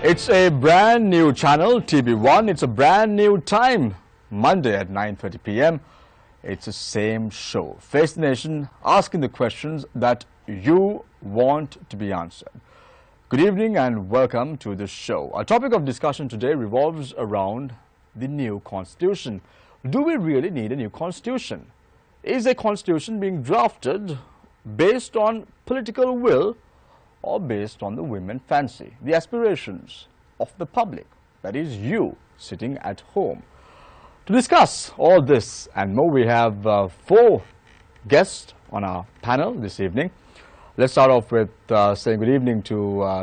It's a brand new channel, TV1. It's a brand new time, Monday at 9:30 p.m. It's the same show. Face the Nation, asking the questions that you want to be answered. Good evening and welcome to the show. Our topic of discussion today revolves around the new constitution. Do we really need a new constitution? Is a constitution being drafted based on political will or based on the whim and fancy, the aspirations of the public, that is you sitting at home? To discuss all this and more, we have four guests on our panel this evening. Let's start off with saying good evening to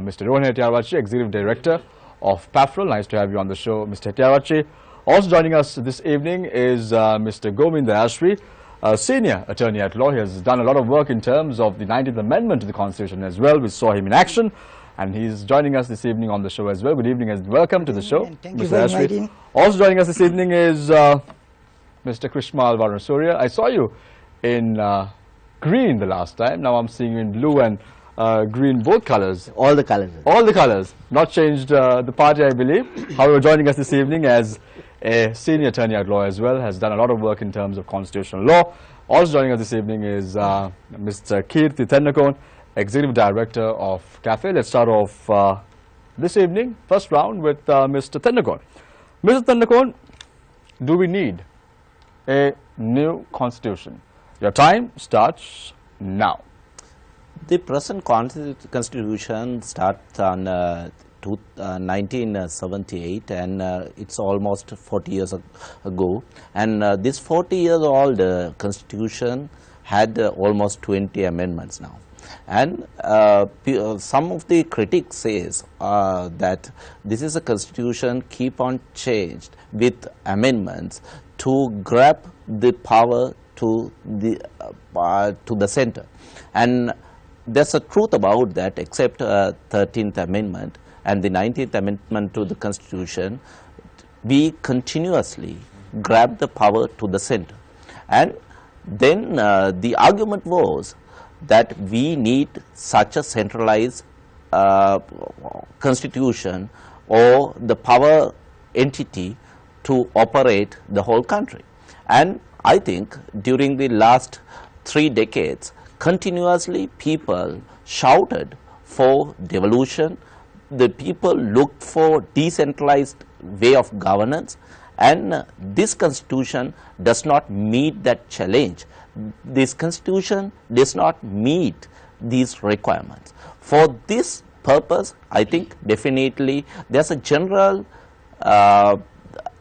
Mr. Rohan Hettiarachchi, Executive Director of PAFRL. Nice to have you on the show, Mr. Hettiarachchi. Also joining us this evening is Mr. Govind Dayasri, Senior Attorney at Law. He has done a lot of work in terms of the 19th Amendment to the Constitution as well. We saw him in action, and he's joining us this evening on the show as well. Good evening and welcome to the show, Thank you for inviting. Also joining us this evening is Mr. Krishmal Varanasurya. I saw you in green the last time. Now I'm seeing you in blue and green, both colors. All the colors. All the colors. Not changed the party, I believe. However, joining us this evening as a senior attorney at law as well, has done a lot of work in terms of constitutional law. Also joining us this evening is Mr. Kirti Thennakone, Executive Director of CAFE. Let's start off this evening, first round, with Mr. Thennakone. Mr. Thennakone, do we need a new constitution? Your time starts now. The present constitution starts on 1978, and it's almost 40 years ago. And this 40-year-old constitution had almost 20 amendments now. And some of the critics says that this is a constitution keep on changed with amendments to grab the power to the center. And there's a truth about that, except 13th Amendment and the 19th Amendment to the Constitution, we continuously grab the power to the center. And then the argument was that we need such a centralized constitution or the power entity to operate the whole country. And I think during the last 3 decades, continuously people shouted for devolution. The people looked for decentralized way of governance, and this constitution does not meet that challenge. This constitution does not meet these requirements. For this purpose, I think definitely there's a general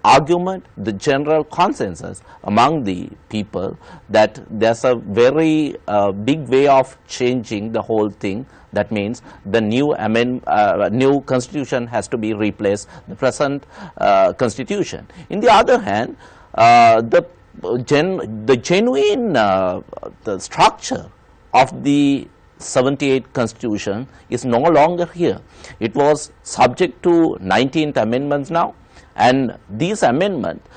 argument, the general consensus among the people that there's a very big way of changing the whole thing. That means the new new constitution has to be replaced the present constitution. In the other hand, the genuine the structure of the 78 constitution is no longer here. It was subject to 19th amendments now, and these amendments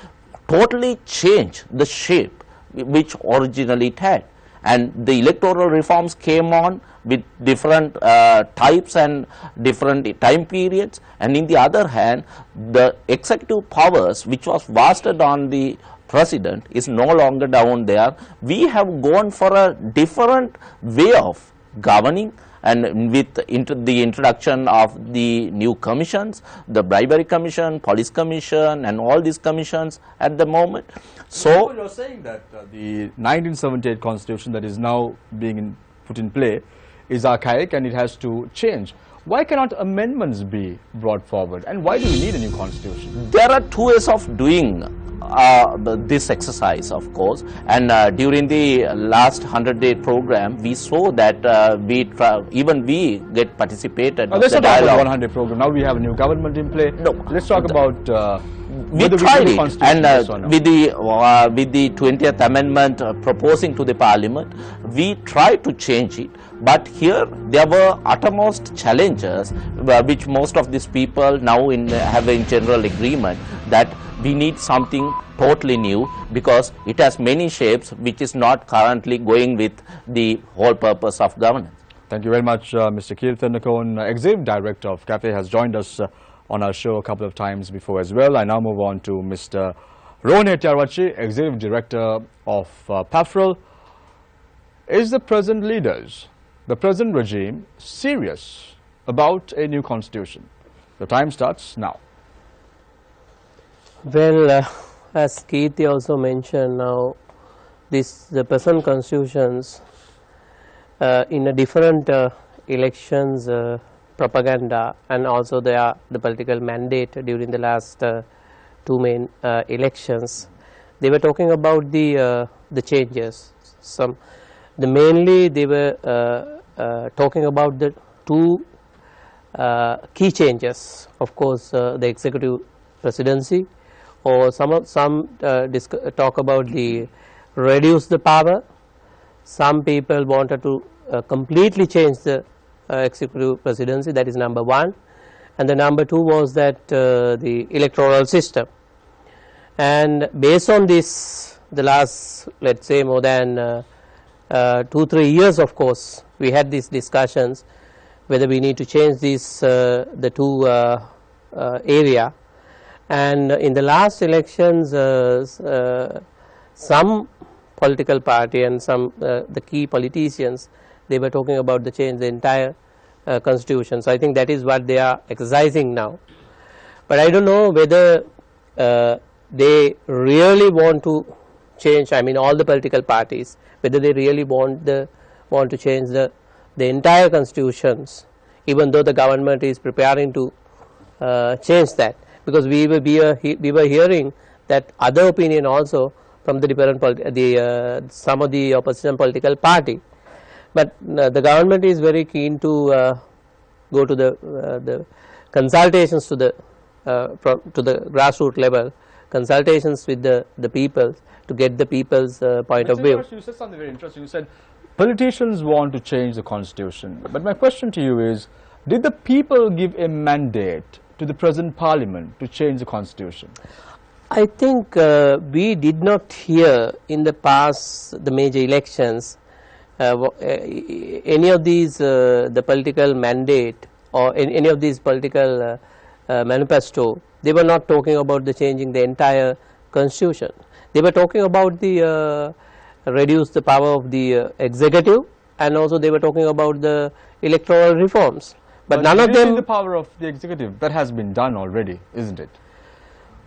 totally changed the shape which originally it had. And the electoral reforms came on with different types and different time periods. And in the other hand, the executive powers which was vested on the president is no longer down there. We have gone for a different way of governing, and with the introduction of the new commissions, the bribery commission, police commission, and all these commissions at the moment. So you're saying that the 1978 constitution that is now being put in play is archaic and it has to change. Why cannot amendments be brought forward, and why do we need a new constitution? There are 2 ways of doing this exercise, of course, and during the last 100-day program, we saw that even we get participated. Let's not talk about 100 program. Now we have a new government in play. No, let's talk about we tried it, and with the 20th Amendment proposing to the Parliament, we tried to change it. But here there were uttermost challenges which most of these people now have in general agreement that we need something totally new, because it has many shapes which is not currently going with the whole purpose of governance. Thank you very much, Mr. Kirti Thennakone, Executive Director of CAFE, has joined us on our show a couple of times before as well. I now move on to Mr. Rohan Hettiarachchi, Executive Director of PAFRL. Is the present leaders, the present regime, serious about a new constitution? The time starts now. Well, as Kirti also mentioned, now the present constitutions in a different elections propaganda, and also the political mandate during the last two main elections, they were talking about the changes. Mainly they were talking about the two key changes. Of course, the executive presidency, or some talk about the reduce the power. Some people wanted to completely change the executive presidency. That is number one. And the number two was that the electoral system. And based on this, the last, let's say, more than 2-3 years, of course, we had these discussions whether we need to change this the two area. And in the last elections, some political party and some the key politicians, they were talking about the change the entire constitution. So I think that is what they are exercising now. But I don't know whether they really want to change. I mean, all the political parties, whether they really want to change the entire constitutions, even though the government is preparing to change that, because we were hearing that other opinion also from the different some of the opposition political party. But the government is very keen to go to the consultations to the grassroots level, consultations with the people to get the people's point of view. You said something very interesting. You said politicians want to change the constitution. But my question to you is, did the people give a mandate to the present parliament to change the constitution? I think we did not hear in the past the major elections any of these the political mandate or any of these political manifesto. They were not talking about the changing the entire constitution. They were talking about the reduce the power of the executive, and also they were talking about the electoral reforms. But none of them. The power of the executive, that has been done already, isn't it?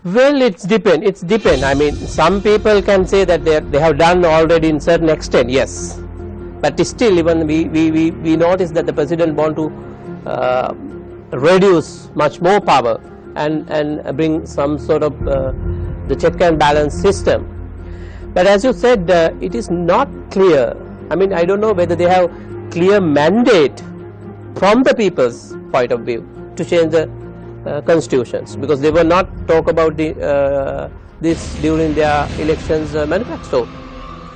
Well, it's depend. I mean, some people can say that they have done already in certain extent, yes. But still, even we notice that the president want to reduce much more power and bring some sort of the check and balance system. But as you said, it is not clear. I mean, I don't know whether they have clear mandate from the people's point of view to change the constitutions, because they were not talk about this during their elections manifesto.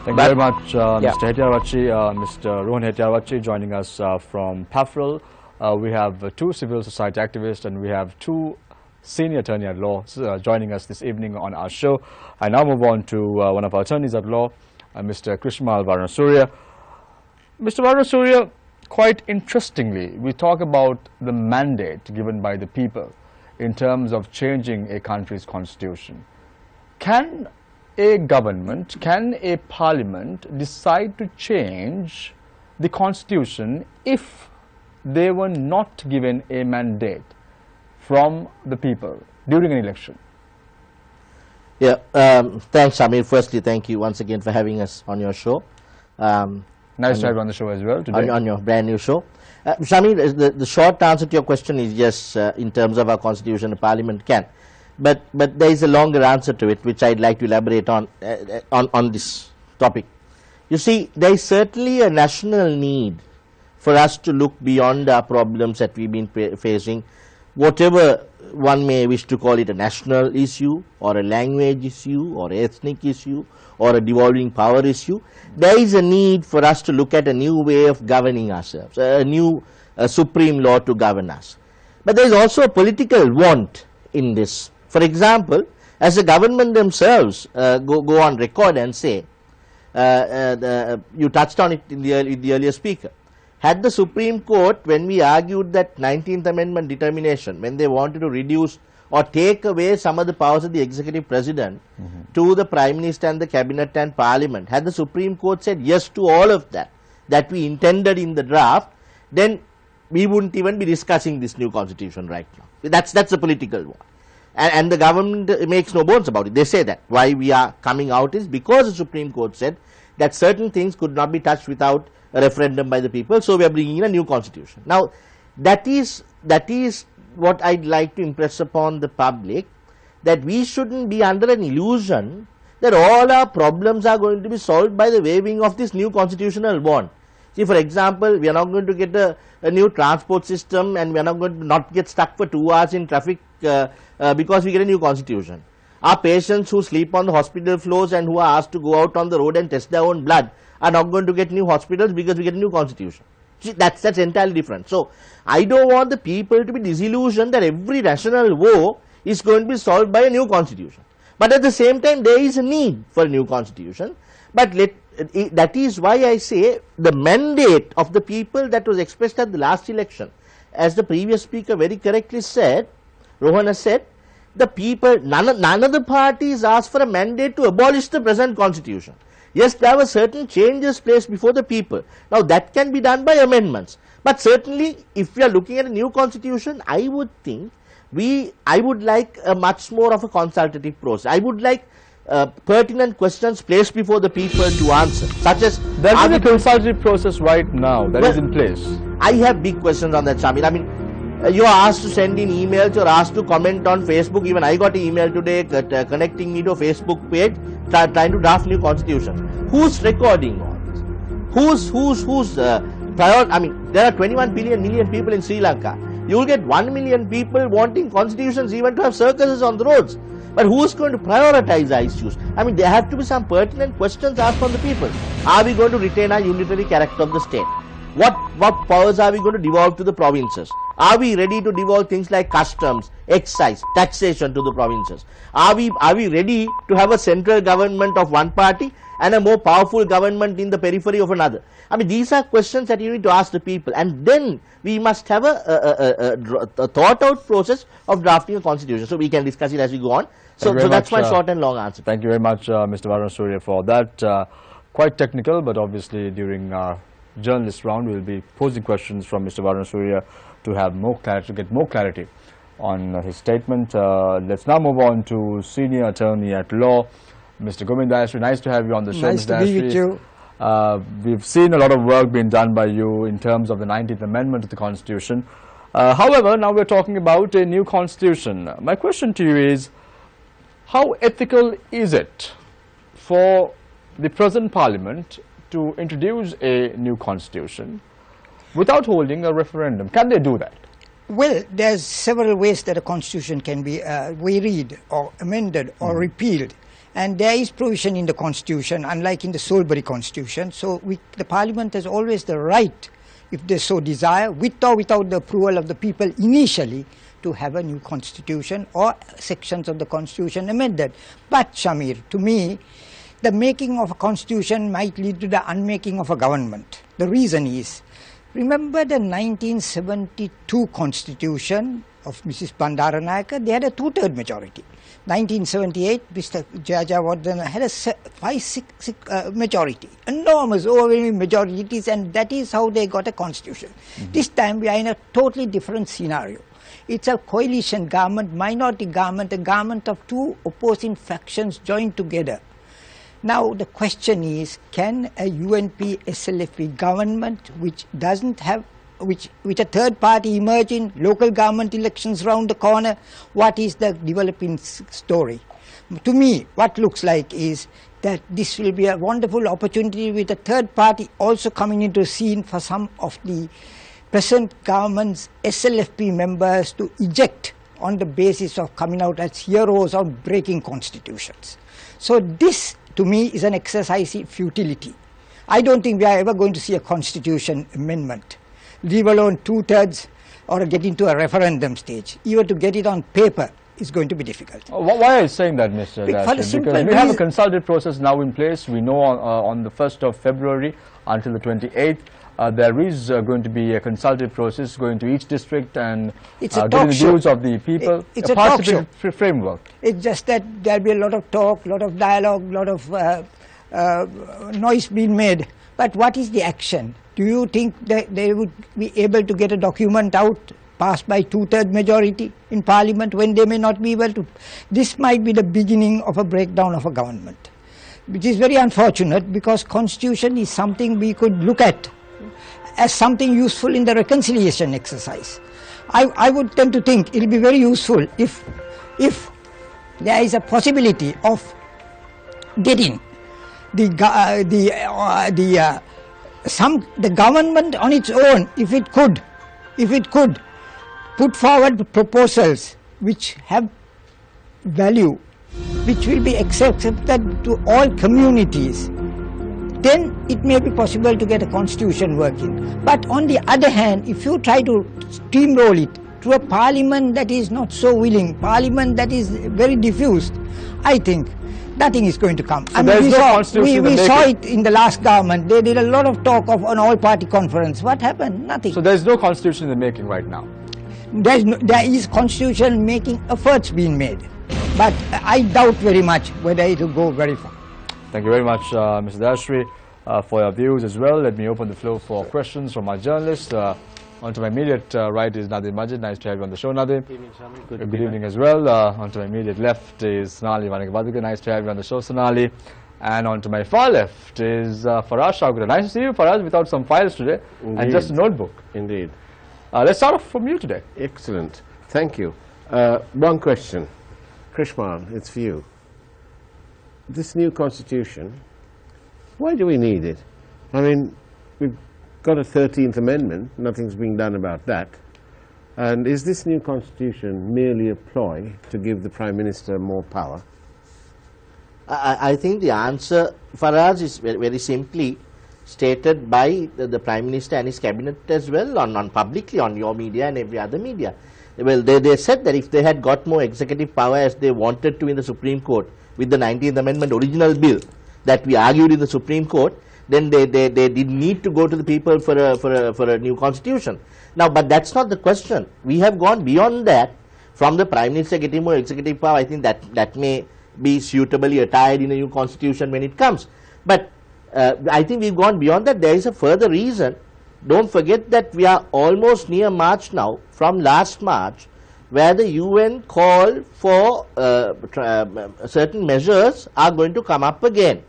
Thank you very much, Mr. Hettiarachchi, Mr. Rohan Hettiarachchi, joining us from PAFRL. We have two civil society activists and we have two senior attorney at law joining us this evening on our show. I now move on to one of our attorneys at law, Mr. Krishmal Varanasuriya. Mr. Varanasuriya, quite interestingly, we talk about the mandate given by the people in terms of changing a country's constitution. Can a government, can a parliament decide to change the constitution if they were not given a mandate from the people during an election? Yeah, thanks, Amir. Firstly, thank you once again for having us on your show. Nice to have you on the show as well today. On your brand new show. Shamir, the short answer to your question is yes, in terms of our constitution, the parliament can. But there is a longer answer to it, which I'd like to elaborate on this topic. You see, there is certainly a national need for us to look beyond our problems that we've been facing, whatever one may wish to call it, a national issue or a language issue or ethnic issue or a devolving power issue. There is a need for us to look at a new way of governing ourselves, a new supreme law to govern us. But there is also a political want in this. For example, as the government themselves go on record and say, you touched on it in the earlier speaker, had the Supreme Court, when we argued that 19th Amendment determination, when they wanted to reduce or take away some of the powers of the executive president to the Prime Minister and the Cabinet and Parliament, had the Supreme Court said yes to all of that we intended in the draft, then we wouldn't even be discussing this new constitution right now. That's a political one. And the government makes no bones about it. They say that why we are coming out is because the Supreme Court said that certain things could not be touched without a referendum by the people, so we are bringing in a new constitution. Now, that is what I'd like to impress upon the public, that we shouldn't be under an illusion that all our problems are going to be solved by the waving of this new constitutional bond. See, for example, we are not going to get a new transport system, and we are not going to not get stuck for 2 hours in traffic because we get a new constitution. Our patients who sleep on the hospital floors and who are asked to go out on the road and test their own blood are not going to get new hospitals because we get a new constitution. See, that's entirely different. So, I don't want the people to be disillusioned that every national woe is going to be solved by a new constitution. But at the same time, there is a need for a new constitution. But that is why I say the mandate of the people that was expressed at the last election, as the previous speaker very correctly said, Rohana said, the people, none of the parties asked for a mandate to abolish the present constitution. Yes, there were certain changes placed before the people. Now, that can be done by amendments. But certainly, if we are looking at a new constitution, I would think I would like a much more of a consultative process. I would like pertinent questions placed before the people to answer, such as... There is a consultative process right now that is in place. I have big questions on that, Shamil. I mean, you are asked to send in emails, you are asked to comment on Facebook. Even I got an email today connecting me to a Facebook page trying to draft new constitution. Who's recording all this? Who's I mean, there are 21 million people in Sri Lanka. You will get 1 million people wanting constitutions even to have circuses on the roads. But who's going to prioritize the issues? I mean, there have to be some pertinent questions asked from the people. Are we going to retain our unitary character of the state? What powers are we going to devolve to the provinces? Are we ready to devolve things like customs, excise, taxation to the provinces? Are we ready to have a central government of one party and a more powerful government in the periphery of another? I mean, these are questions that you need to ask the people, and then we must have a thought out process of drafting a constitution. So we can discuss it as we go on. So that's my short and long answer. Thank you very much, Mr. Varun Surya, for that. Quite technical, but obviously during our journalist round, we will be posing questions from Mr. Varun Surya to have more clarity, to get more clarity on his statement. Let's now move on to Senior Attorney at Law, Mr. Govind Dayasri. Nice to have you on the show, Nice Mr. to be with you. We've seen a lot of work being done by you in terms of the 19th Amendment to the Constitution. However, now we're talking about a new Constitution. My question to you is, how ethical is it for the present Parliament to introduce a new Constitution without holding a referendum? Can they do that? Well, there's several ways that a constitution can be varied or amended or repealed. And there is provision in the constitution, unlike in the Salisbury constitution. So the parliament has always the right, if they so desire, with or without the approval of the people initially, to have a new constitution or sections of the constitution amended. But Shamir, to me, the making of a constitution might lead to the unmaking of a government. The reason is, remember the 1972 constitution of Mrs. Bandaranayake, they had a two-third majority. 1978, Mr. Jayawardena had a 5-6 majority, enormous, overwhelming majorities, and that is how they got a constitution. This time we are in a totally different scenario. It's a coalition government, minority government, a government of two opposing factions joined together. Now the question is, can a UNP SLFP government which doesn't have, which a third party emerge in local government elections round the corner, what is the developing story? To me, what looks like is that this will be a wonderful opportunity with a third party also coming into the scene for some of the present government's SLFP members to eject on the basis of coming out as heroes of breaking constitutions. So this, to me, is an exercise in futility. I don't think we are ever going to see a constitution amendment, leave alone two-thirds or get into a referendum stage. Even to get it on paper is going to be difficult. Why are you saying that, Mr. Dashri? Because we have a consultative process now in place. We know on the 1st of February until the 28th, there is going to be a consultative process going to each district and It's a getting talk the show. views of the people. It's a talk show. Framework. It's just that there'll be a lot of talk, lot of dialogue, lot of noise being made. But what is the action? Do you think that they would be able to get a document out, passed by 2/3 majority in Parliament, when they may not be able to? This might be the beginning of a breakdown of a government, which is very unfortunate, because constitution is something we could look at as something useful in the reconciliation exercise. I would tend to think it will be very useful if there is a possibility of getting the government on its own, if it could put forward proposals which have value, which will be accepted to all communities, then it may be possible to get a constitution working. But on the other hand, if you try to steamroll it to a parliament that is not so willing, parliament that is very diffused, I think nothing is going to come. So we saw it in the last government. They did a lot of talk of an all-party conference. What happened? Nothing. So there is no constitution in the making right now. There is constitution making efforts being made, but I doubt very much whether it will go very far. Thank you very much, Mr. Dashri, for your views as well. Let me open the floor for questions from our journalists. On to my immediate right is Nadim Majid. Nice to have you on the show, Nadim. Good evening as well. On to my immediate left is Sonali Vanagabadika. Nice to have you on the show, Sonali. And on to my far left is Faraz Shawgura. Nice to see you, Faraz, without some files today. Indeed. And just a notebook. Indeed. Let's start off from you today. Excellent. Thank you. One question. Krishman, it's for you. This new constitution, why do we need it? I mean, we've got a 13th Amendment, nothing's being done about that. And is this new constitution merely a ploy to give the Prime Minister more power? I think the answer for us is very simply stated by the Prime Minister and his cabinet as well, on publicly on your media and every other media. Well, they said that if they had got more executive power as they wanted to in the Supreme Court with the 19th Amendment original bill that we argued in the Supreme Court, then they did need to go to the people for a new constitution. Now, but that's not the question. We have gone beyond that. From the Prime Minister getting more executive power, I think that may be suitably attired in a new constitution when it comes. But I think we've gone beyond that. There is a further reason. Don't forget that we are almost near March now, from last March, where the UN called for certain measures are going to come up again.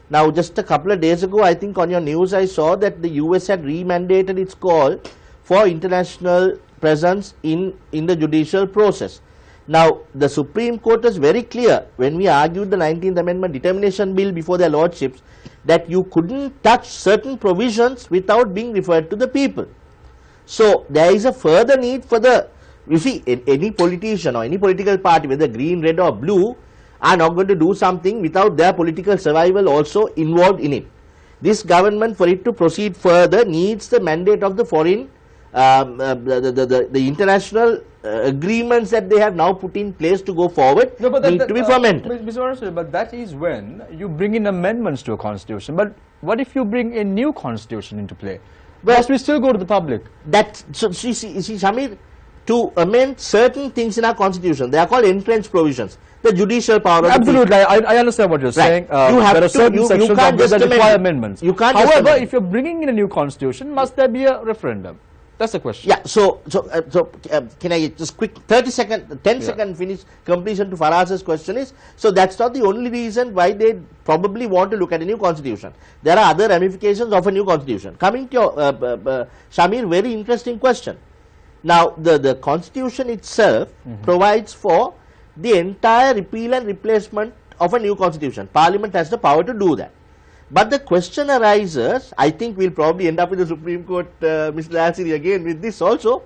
Now, just a couple of days ago, I think on your news I saw that the US had remandated its call for international presence in the judicial process. Now, the Supreme Court is very clear when we argued the 19th Amendment determination bill before their lordships that you couldn't touch certain provisions without being referred to the people. So, there is a further need for the, you see, any politician or any political party, whether green, red or blue, are not going to do something without their political survival also involved in it. This government, for it to proceed further, needs the mandate of the foreign, the international agreements that they have now put in place to go forward need to be fermented. Mr. Varasuri, but that is when you bring in amendments to a constitution. But what if you bring a new constitution into play? Well, must we still go to the public? So see, Shamir, to amend certain things in our constitution, they are called entrenched provisions. The judicial power of Absolutely, I understand what you're saying. You have there are certain sections of this that require amendments. You can't. However, if you're bringing in a new constitution, must there be a referendum? That's the question. Yeah. So can I just quick 10-second finish completion to Faraz's question is, so that's not the only reason why they probably want to look at a new constitution. There are other ramifications of a new constitution. Coming to your Shamir, very interesting question. Now, the constitution itself provides for the entire repeal and replacement of a new constitution. Parliament has the power to do that. But the question arises, I think we'll probably end up in the Supreme Court, Mr. Asiri, again with this also.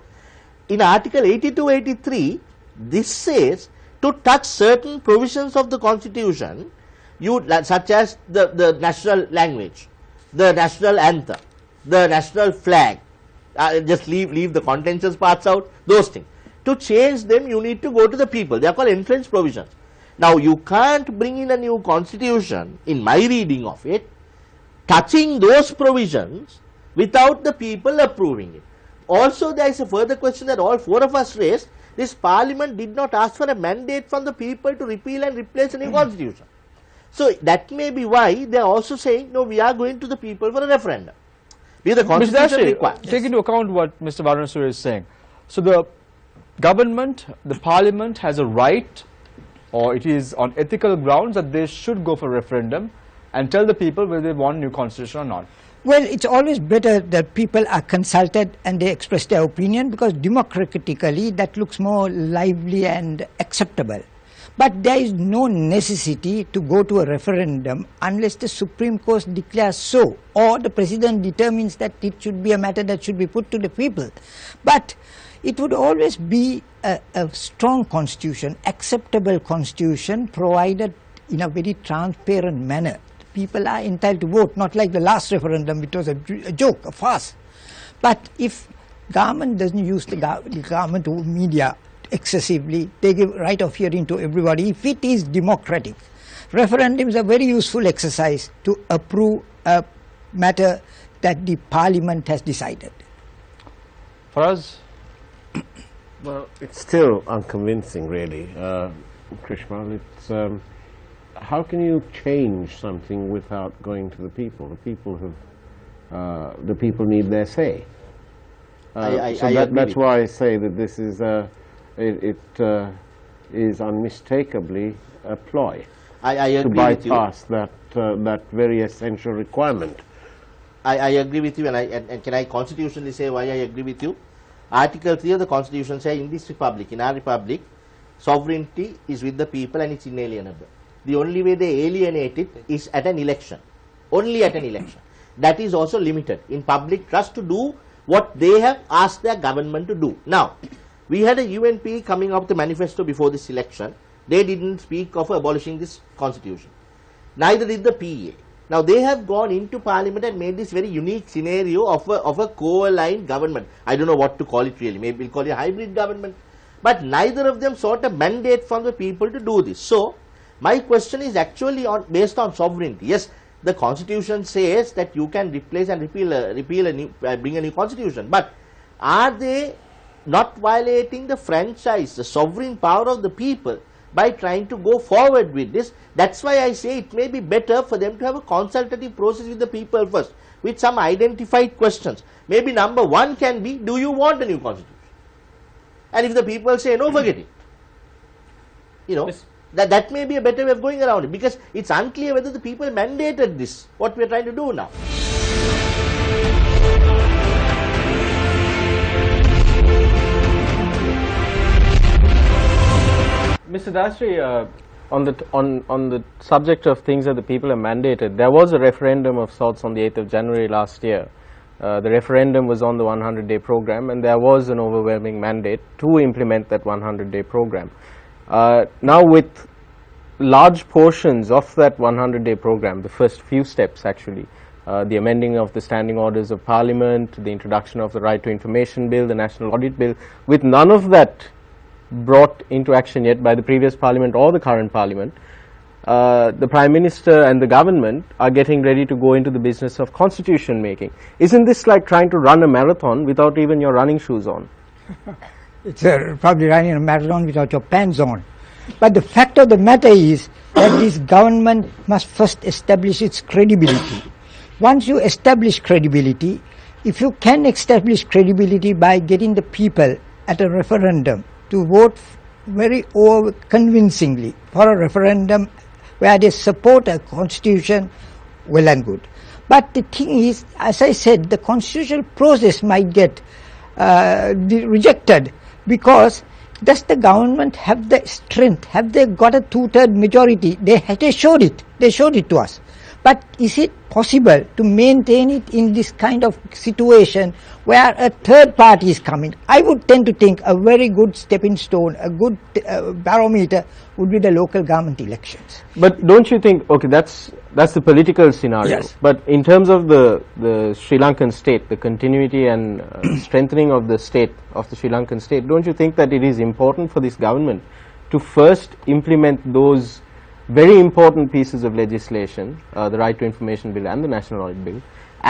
In Article 82-83, this says to touch certain provisions of the constitution, such as the national language, the national anthem, the national flag, just leave the contentious parts out, those things. To change them, you need to go to the people. They are called entrenched provisions. Now, you can't bring in a new constitution, in my reading of it, touching those provisions without the people approving it. Also, there is a further question that all four of us raised. This parliament did not ask for a mandate from the people to repeal and replace a new constitution. So that may be why they are also saying, no, we are going to the people for a referendum. Because the constitution requires. Take into account what Mr. Varanasuri is saying. So the government, the parliament has a right, or it is on ethical grounds that they should go for referendum and tell the people whether they want a new constitution or not. Well, it's always better that people are consulted and they express their opinion, because democratically that looks more lively and acceptable. But there is no necessity to go to a referendum unless the Supreme Court declares so, or the President determines that it should be a matter that should be put to the people. But it would always be a strong constitution, acceptable constitution, provided in a very transparent manner. People are entitled to vote, not like the last referendum, which was a joke, a farce. But if government doesn't use the government media excessively, they give right of hearing to everybody. If it is democratic, referendums are very useful exercise to approve a matter that the parliament has decided. For us, well, it's still unconvincing, really, Krishmal. It's how can you change something without going to the people? The people need their say. That's why I say that this is it is unmistakably a ploy to bypass that very essential requirement. I agree with you, and can I constitutionally say why I agree with you? Article 3 of the Constitution says, in this republic, in our republic, sovereignty is with the people and it's inalienable. The only way they alienate it is at an election, only at an election. That is also limited in public trust to do what they have asked their government to do. Now, we had a UNP coming up with a manifesto before this election. They didn't speak of abolishing this constitution. Neither did the PEA. Now, they have gone into parliament and made this very unique scenario of a co-aligned government. I don't know what to call it really. Maybe we'll call it a hybrid government. But neither of them sought a mandate from the people to do this. So, my question is actually based on sovereignty. Yes, the constitution says that you can replace and bring a new constitution. But are they not violating the franchise, the sovereign power of the people by trying to go forward with this? That's why I say it may be better for them to have a consultative process with the people first, with some identified questions. Maybe number one can be, do you want a new constitution? And if the people say no, forget it. You know, that may be a better way of going around it, because it's unclear whether the people mandated this, what we are trying to do now. Mr. Dasri, on the subject of things that the people have mandated, there was a referendum of sorts on the 8th of January last year. The referendum was on the 100-day program, and there was an overwhelming mandate to implement that 100-day program. Now, with large portions of that 100-day program, the first few steps actually, the amending of the standing orders of Parliament, the introduction of the Right to Information Bill, the National Audit Bill, with none of that brought into action yet by the previous Parliament or the current Parliament, the Prime Minister and the government are getting ready to go into the business of constitution making. Isn't this like trying to run a marathon without even your running shoes on? It's probably running a marathon without your pants on. But the fact of the matter is that this government must first establish its credibility. Once you establish credibility, if you can establish credibility by getting the people at a referendum to vote very convincingly for a referendum where they support a constitution, well and good. But the thing is, as I said, the constitutional process might get rejected, because does the government have the strength? Have they got a 2/3 majority? They showed it. They showed it to us. But is it possible to maintain it in this kind of situation where a third party is coming? I would tend to think a very good stepping stone, a good barometer would be the local government elections. But don't you think, okay, that's the political scenario. Yes. But in terms of the Sri Lankan state, the continuity and strengthening of the state, of the Sri Lankan state, don't you think that it is important for this government to first implement those very important pieces of legislation, the Right to Information Bill and the National Audit Bill,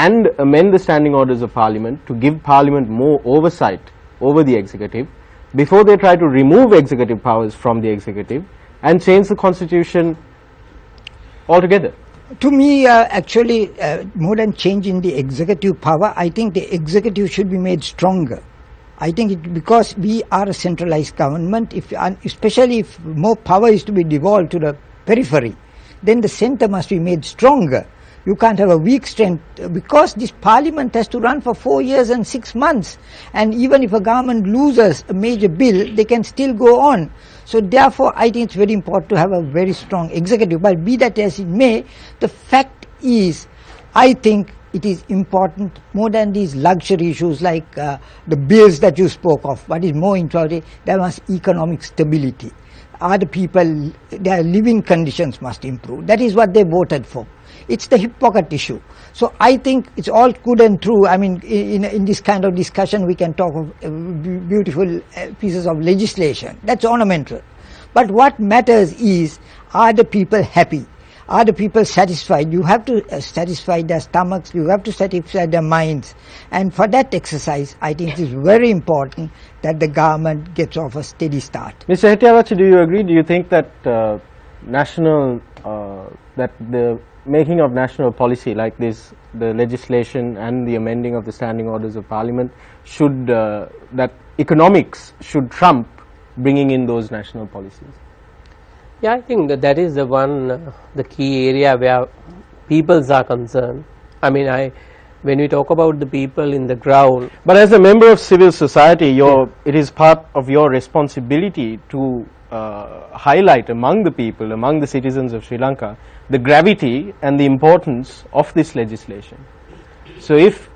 and amend the standing orders of Parliament to give Parliament more oversight over the executive before they try to remove executive powers from the executive and change the constitution altogether? To me, actually, more than changing the executive power, I think the executive should be made stronger. I think because we are a centralized government, especially if more power is to be devolved to the periphery, then the center must be made stronger. You can't have a weak strength, because this parliament has to run for 4 years and 6 months, and even if a government loses a major bill, they can still go on. So therefore, I think it's very important to have a very strong executive. But be that as it may, the fact is, I think it is important more than these luxury issues like the bills that you spoke of. What is more important, there must economic stability. Other people, their living conditions must improve. That is what they voted for. It's the hip pocket issue. So I think it's all good and true. I mean, in this kind of discussion, we can talk of beautiful pieces of legislation. That's ornamental. But what matters is, are the people happy? Are the people satisfied? You have to satisfy their stomachs, you have to satisfy their minds. And for that exercise, I think it is very important that the government gets off a steady start. Mr. Hettiavacha, do you agree? Do you think that that the making of national policy like this, the legislation and the amending of the standing orders of Parliament, should that economics should trump bringing in those national policies? Yeah, I think that is the one, the key area where peoples are concerned. I mean, when we talk about the people in the ground. But as a member of civil society, it is part of your responsibility to highlight among the people, among the citizens of Sri Lanka, the gravity and the importance of this legislation. So if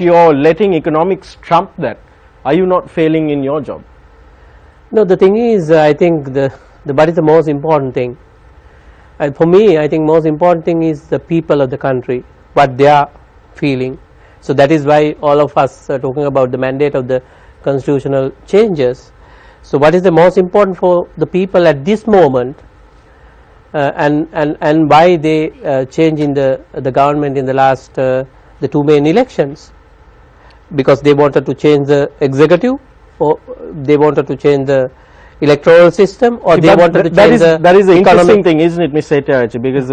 you're letting economics trump that, are you not failing in your job? No, the thing is, I think what is the most important thing? For me, I think most important thing is the people of the country, what they are feeling. So that is why all of us are talking about the mandate of the constitutional changes. So what is the most important for the people at this moment, and why they change in the government in the last the two main elections? Because they wanted to change the executive, or they wanted to change the electoral system, or they wanted to change that is the interesting thing, isn't it, Mr. Hettiavacha? Because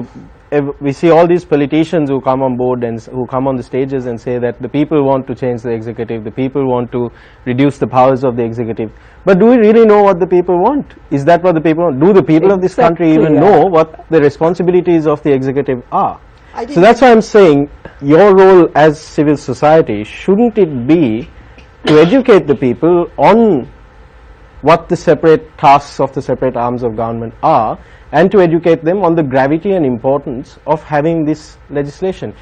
we see all these politicians who come on board and who come on the stages and say that the people want to change the executive, the people want to reduce the powers of the executive. But do we really know what the people want? Is that what the people want? Do the people of this country even know what the responsibilities of the executive are? So that's why I'm saying your role as civil society, shouldn't it be to educate the people on what the separate tasks of the separate arms of government are, and to educate them on the gravity and importance of having this legislation?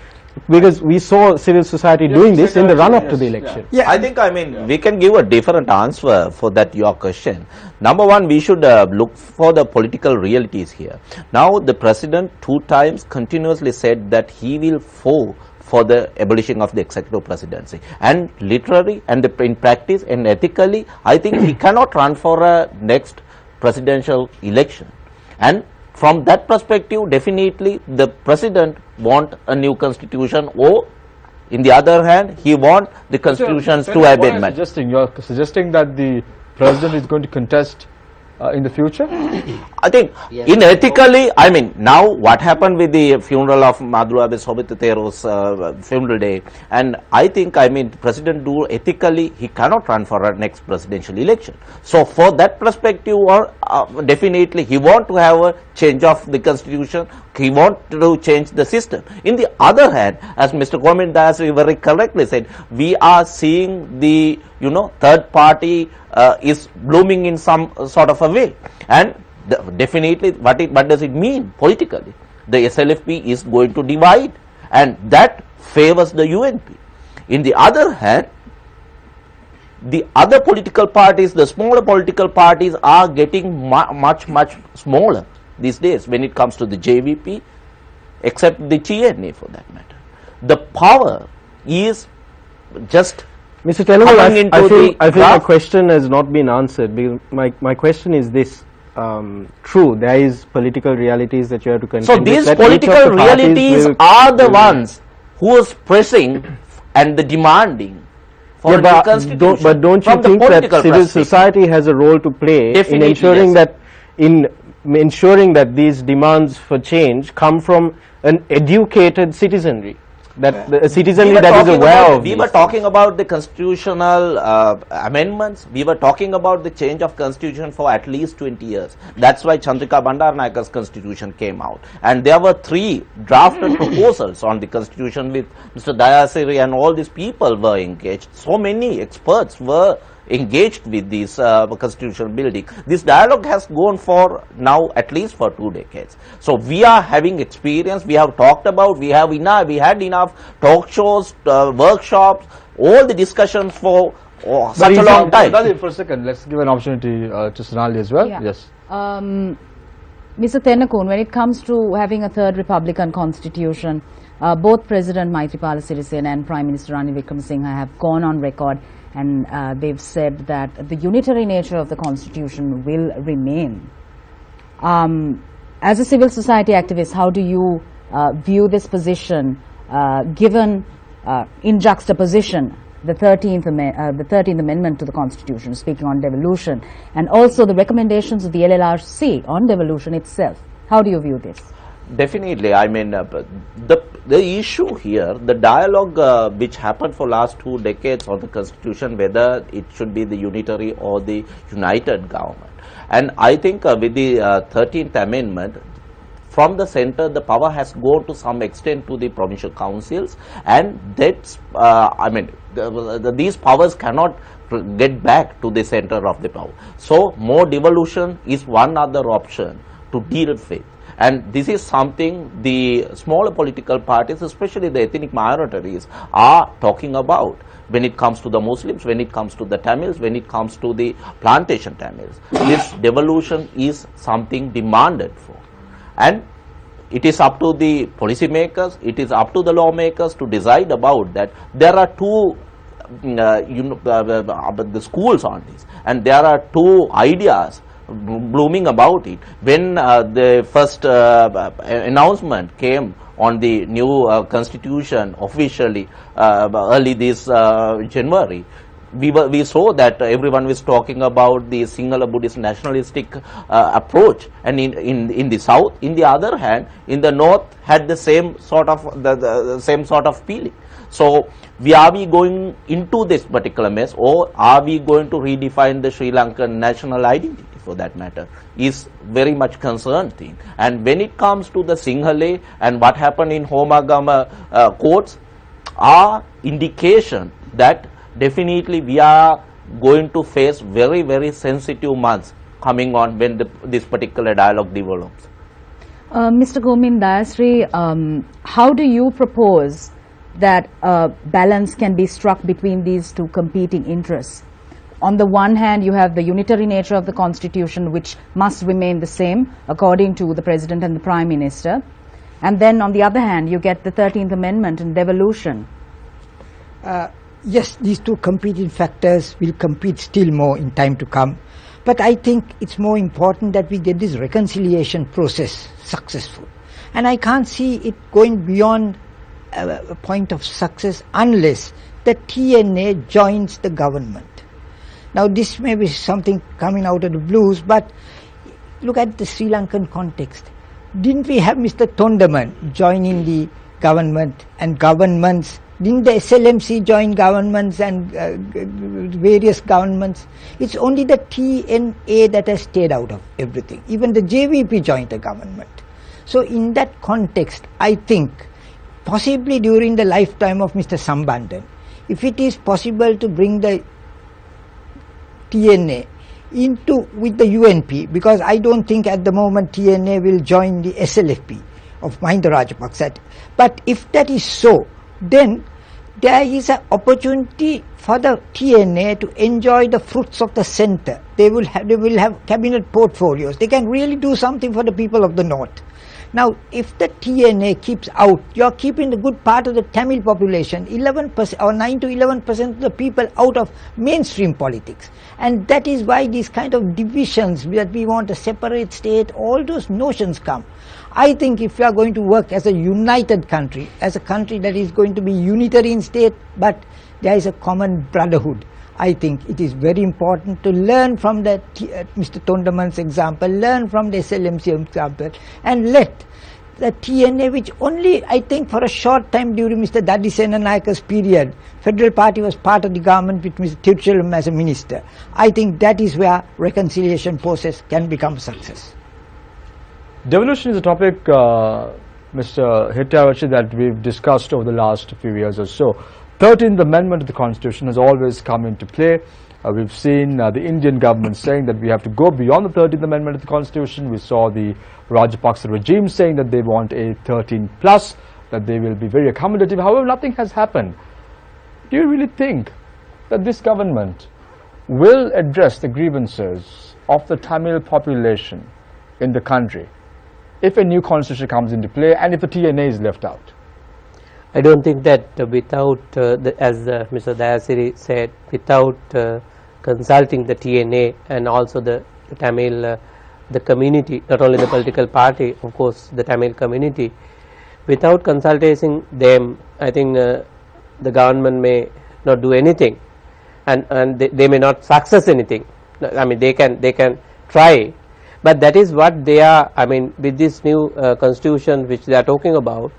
Because we saw civil society doing this in the run-up to the election. I think, we can give a different answer for that your question. Number one, we should look for the political realities here. Now, the president 2 times continuously said that he will for the abolishing of the executive presidency, and literally and in practice and ethically, I think he cannot run for a next presidential election. And from that perspective, definitely the president want a new constitution, or in the other hand, he want the constitutions to amendment. You're suggesting that the president is going to contest in the future? I think in ethically, now what happened with the funeral of Madhurabe Sobhitatero's funeral day, and I think, President do ethically, he cannot run for a next presidential election. So for that perspective, or definitely he want to have a change of the constitution, he want to change the system. In the other hand, as Mr. Gomin Das very correctly said, we are seeing the third party is blooming in some sort of a way, and definitely what does it mean politically? The SLFP is going to divide, and that favors the UNP. In the other hand, the other political parties, the smaller political parties, are getting much smaller these days when it comes to the JVP, except the TNA for that matter. The power is just Mr. Telugu, I feel my question has not been answered. My question is this: true, there is political realities that you have to contend with. So these political realities are the ones who is pressing and the demanding for a new constitution. But don't you from the think that political civil perspective. society has a role to play Definitely, in ensuring that these demands for change come from an educated citizenry, that a citizenry that is aware of We these were things. talking about the constitutional amendments. We were talking about the change of constitution for at least 20 years. That's why Chandrika Bandaranaike's constitution came out. And there were 3 drafted proposals on the constitution with Mr. Dayasiri, and all these people were engaged. So many experts were engaged with this constitutional building. This dialogue has gone for now at least for 2 decades. So we are having experience, we have talked about, we had enough talk shows, workshops, all the discussions for such a long time. For a second, let's give an opportunity to Sonali as well. Yeah. Yes. Mr. Thennakoon, when it comes to having a third Republican constitution, both President Maithripala Sirisena and Prime Minister Ranil Wickremesinghe have gone on record and they've said that the unitary nature of the constitution will remain. As a civil society activist, how do you view this position given in juxtaposition the 13th Amendment to the Constitution, speaking on devolution, and also the recommendations of the LLRC on devolution itself? How do you view this? Definitely, I mean, the issue here, the dialogue which happened for last 2 decades on the constitution, whether it should be the unitary or the united government. And I think with the 13th Amendment, from the center, the power has gone to some extent to the provincial councils, and that's, I mean, these powers cannot get back to the center of the power. So, more devolution is one other option to deal with. And this is something the smaller political parties, especially the ethnic minorities, are talking about when it comes to the Muslims, when it comes to the Tamils, when it comes to the plantation Tamils. This devolution is something demanded for. And it is up to the policy makers, it is up to the lawmakers to decide about that. There are 2 the schools on this, and there are 2 ideas blooming about it. When the first announcement came on the new constitution officially early this January, we saw that everyone was talking about the Sinhala Buddhist nationalistic approach, and in the south. In the other hand, in the north had the same sort of the same sort of feeling. So are we going into this particular mess, or are we going to redefine the Sri Lankan national identity, for that matter, is very much concerned thing. And when it comes to the Sinhala and what happened in Homagama courts, are indication that definitely we are going to face very, very sensitive months coming on when this particular dialogue develops. Mr. Gomin Dayasri, how do you propose that balance can be struck between these 2 competing interests? On the one hand, you have the unitary nature of the constitution, which must remain the same according to the President and the Prime Minister, and then on the other hand, you get the 13th Amendment and devolution. Yes, these 2 competing factors will compete still more in time to come. But I think it's more important that we get this reconciliation process successful. And I can't see it going beyond a point of success unless the TNA joins the government. Now this may be something coming out of the blues, but look at the Sri Lankan context. Didn't we have Mr. Tondaman joining the government and governments? Didn't the SLMC join governments and various governments? It's only the TNA that has stayed out of everything. Even the JVP joined the government. So in that context, I think possibly during the lifetime of Mr. Sambandan, if it is possible to bring the TNA with the UNP, because I don't think at the moment TNA will join the SLFP of Mahinda Rajapaksa. But if that is so, then there is an opportunity for the TNA to enjoy the fruits of the center. They will have cabinet portfolios. They can really do something for the people of the north. Now, if the TNA keeps out, you are keeping the good part of the Tamil population, 11% or 9 to 11% of the people out of mainstream politics. And that is why these kind of divisions, that we want a separate state, all those notions come. I think if we are going to work as a united country, as a country that is going to be unitary in state, but there is a common brotherhood, I think it is very important to learn from the Mr. Tondaman's example, learn from the SLMC example, and let the TNA, which only I think for a short time during Mr. Dadisena Nayaka's period, Federal Party was part of the government with Mr. Tiruchellam as a minister. I think that is where reconciliation process can become a success. Devolution is a topic, Mr. Hitavachi, that we've discussed over the last few years or so. 13th Amendment to the Constitution has always come into play. We've seen the Indian government saying that we have to go beyond the 13th Amendment to the Constitution. We saw the Rajapaksa regime saying that they want a 13 plus, that they will be very accommodative. However, nothing has happened. Do you really think that this government will address the grievances of the Tamil population in the country if a new constitution comes into play and if the TNA is left out? I don't think that without, as Mr. Dayasiri said, without consulting the TNA and also the Tamil, the community, not only the political party, of course the Tamil community, without consulting them, I think the government may not do anything, and they may not success anything. I mean, they can try. But that is what they are, I mean, with this new constitution which they are talking about,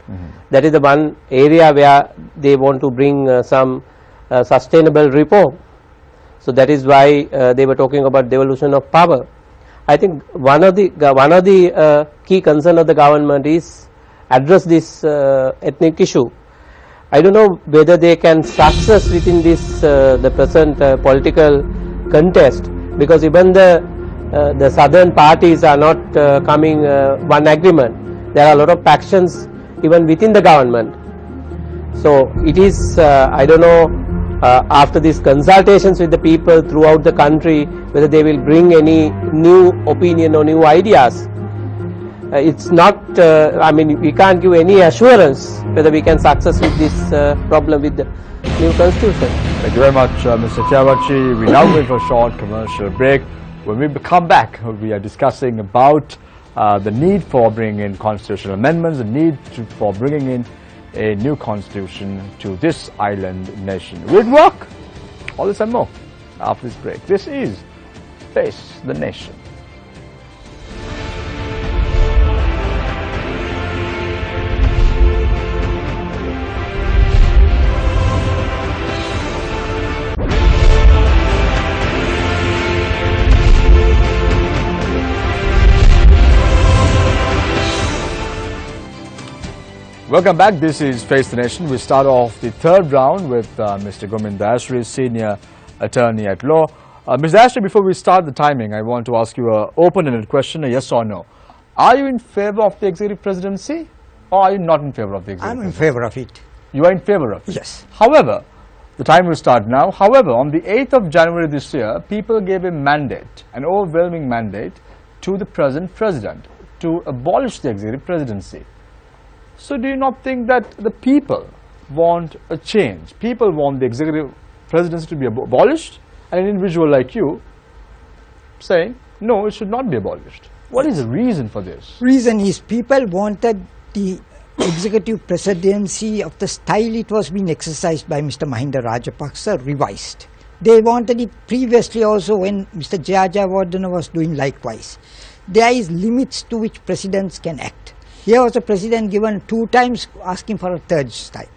that is the one area where they want to bring some sustainable reform. So that is why they were talking about devolution of power. I think one of the key concern of the government is address this ethnic issue. I don't know whether they can success within this the present political contest, because even the southern parties are not coming one agreement. There are a lot of factions even within the government. So it is, I don't know, after these consultations with the people throughout the country, whether they will bring any new opinion or new ideas. It's not, I mean, we can't give any assurance whether we can success with this problem with the new constitution. Thank you very much, Mr. Tiavachi. We now wait for a short commercial break. When we come back, we are discussing about the need for bringing in constitutional amendments, the need for bringing in a new constitution to this island nation. Will it work? All this and more after this break. This is Face the Nation. Welcome back. This is Face the Nation. We start off the third round with Mr. Gomin Dayasri, Senior Attorney at Law. Ms. Dayasri, before we start the timing, I want to ask you an open-ended question, a yes or no. Are you in favor of the executive presidency or are you not in favor of the executive presidency? I'm in favor of it. You are in favor of it? Yes. However, the time will start now. However, on the 8th of January this year, people gave a mandate, an overwhelming mandate, to the present president to abolish the executive presidency. So do you not think that the people want a change? People want the executive presidency to be abolished, and an individual like you saying, no, it should not be abolished. What is the reason for this? Reason is people wanted the executive presidency of the style it was being exercised by Mr. Mahinda Rajapaksa revised. They wanted it previously also when Mr. Jayajawardena was doing likewise. There is limits to which presidents can act. Here was a president given 2 times asking for a third time.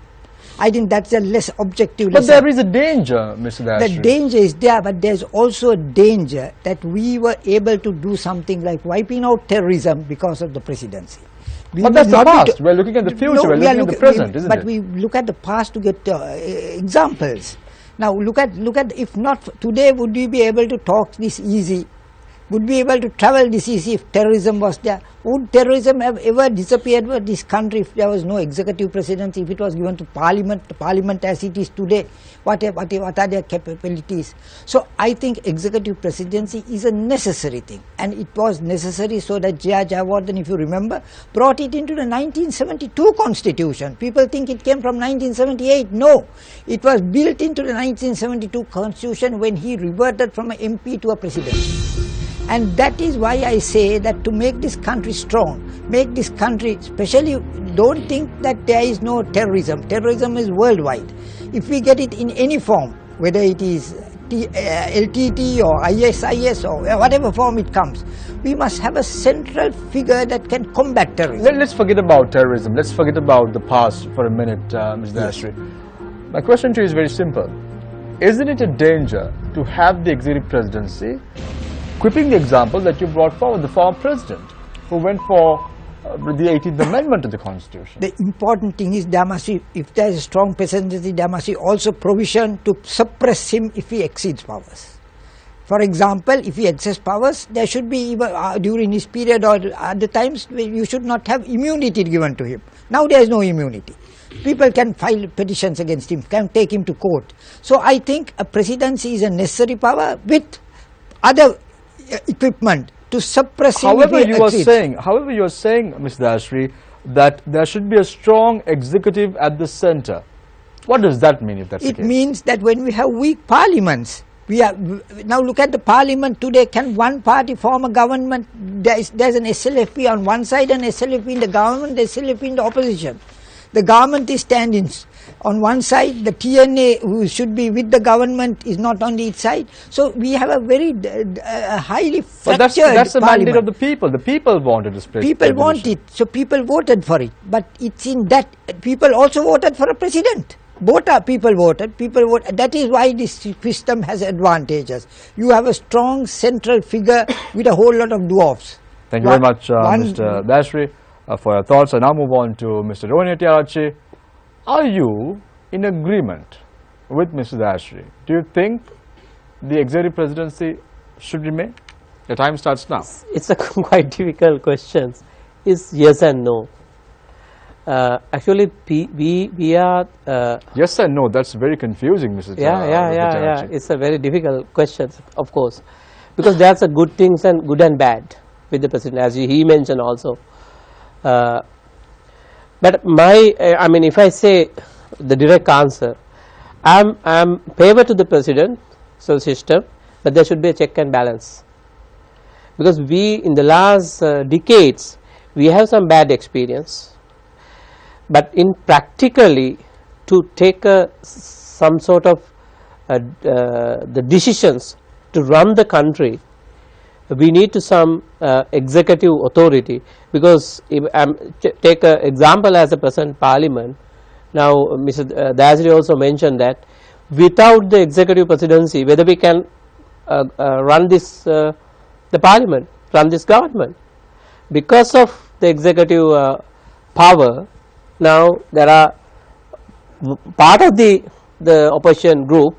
I think that's a less objective. But there is a danger, Mr. Dayasri. The danger is there, but there's also a danger that we were able to do something like wiping out terrorism because of the presidency. But that's the past. We're looking at the future. No, we're looking at the present, isn't it? But we look at the past to get examples. Now look at if not today, would we be able to talk this easy? Would we be able to travel this easy if terrorism was there? Would terrorism have ever disappeared from this country if there was no executive presidency, if it was given to parliament, the parliament as it is today? What are their capabilities? So I think executive presidency is a necessary thing, and it was necessary so that J.R. Jayawardene, if you remember, brought it into the 1972 constitution. People think it came from 1978. No, it was built into the 1972 constitution when he reverted from an MP to a president. And that is why I say that to make this country strong, make this country, especially don't think that there is no terrorism. Terrorism is worldwide. If we get it in any form, whether it is LTT or ISIS or whatever form it comes, we must have a central figure that can combat terrorism. Let's forget about terrorism. Let's forget about the past for a minute, Ms. Dayasri. My question to you is very simple. Isn't it a danger to have the executive presidency quipping the example that you brought forward, the former president who went for the 18th Amendment to the Constitution? The important thing is there must be, if there is a strong presidency, there must be also provision to suppress him if he exceeds powers. For example, if he exceeds powers, there should be even during his period or other times you should not have immunity given to him. Now there is no immunity. People can file petitions against him, can take him to court. So I think a presidency is a necessary power with other equipment to suppress him. However, you are saying, Ms. Dayasri, that there should be a strong executive at the center. What does that mean if that's the case? It means that when we have weak parliaments, now look at the parliament today. Can one party form a government? There's an SLFP on one side and SLFP in the government, SLFP in the opposition. The government is standing on one side, the TNA who should be with the government is not on its side. So we have a very highly fractured But that's the parliament. mandate of the people. The people wanted this president. People want it, so people voted for it. But it's in that people also voted for a president. Both are people voted. That is why this system has advantages. You have a strong central figure with a whole lot of dwarfs. Thank you very much, Mr. Dayasri, for your thoughts. I now move on to Mr. Rohini Hettiarachchi. Are you in agreement with Mr. Dayasri? Do you think the executive presidency should remain? The time starts now. It's a quite difficult question. It's yes and no. Actually, we are. Yes and no. That's very confusing, Mr. Yeah. It's a very difficult question, of course, because there's a good things and good and bad with the president, as he mentioned also. But I mean, if I say the direct answer, I'm favor to the president, so system, but there should be a check and balance, because we in the last decades we have some bad experience, but in practically to take some sort of the decisions to run the country, we need to some executive authority, because if take an example as a present parliament. Now Mr. Dayasri also mentioned that without the executive presidency, whether we can run this the parliament, run this government, because of the executive power. Now there are part of the opposition group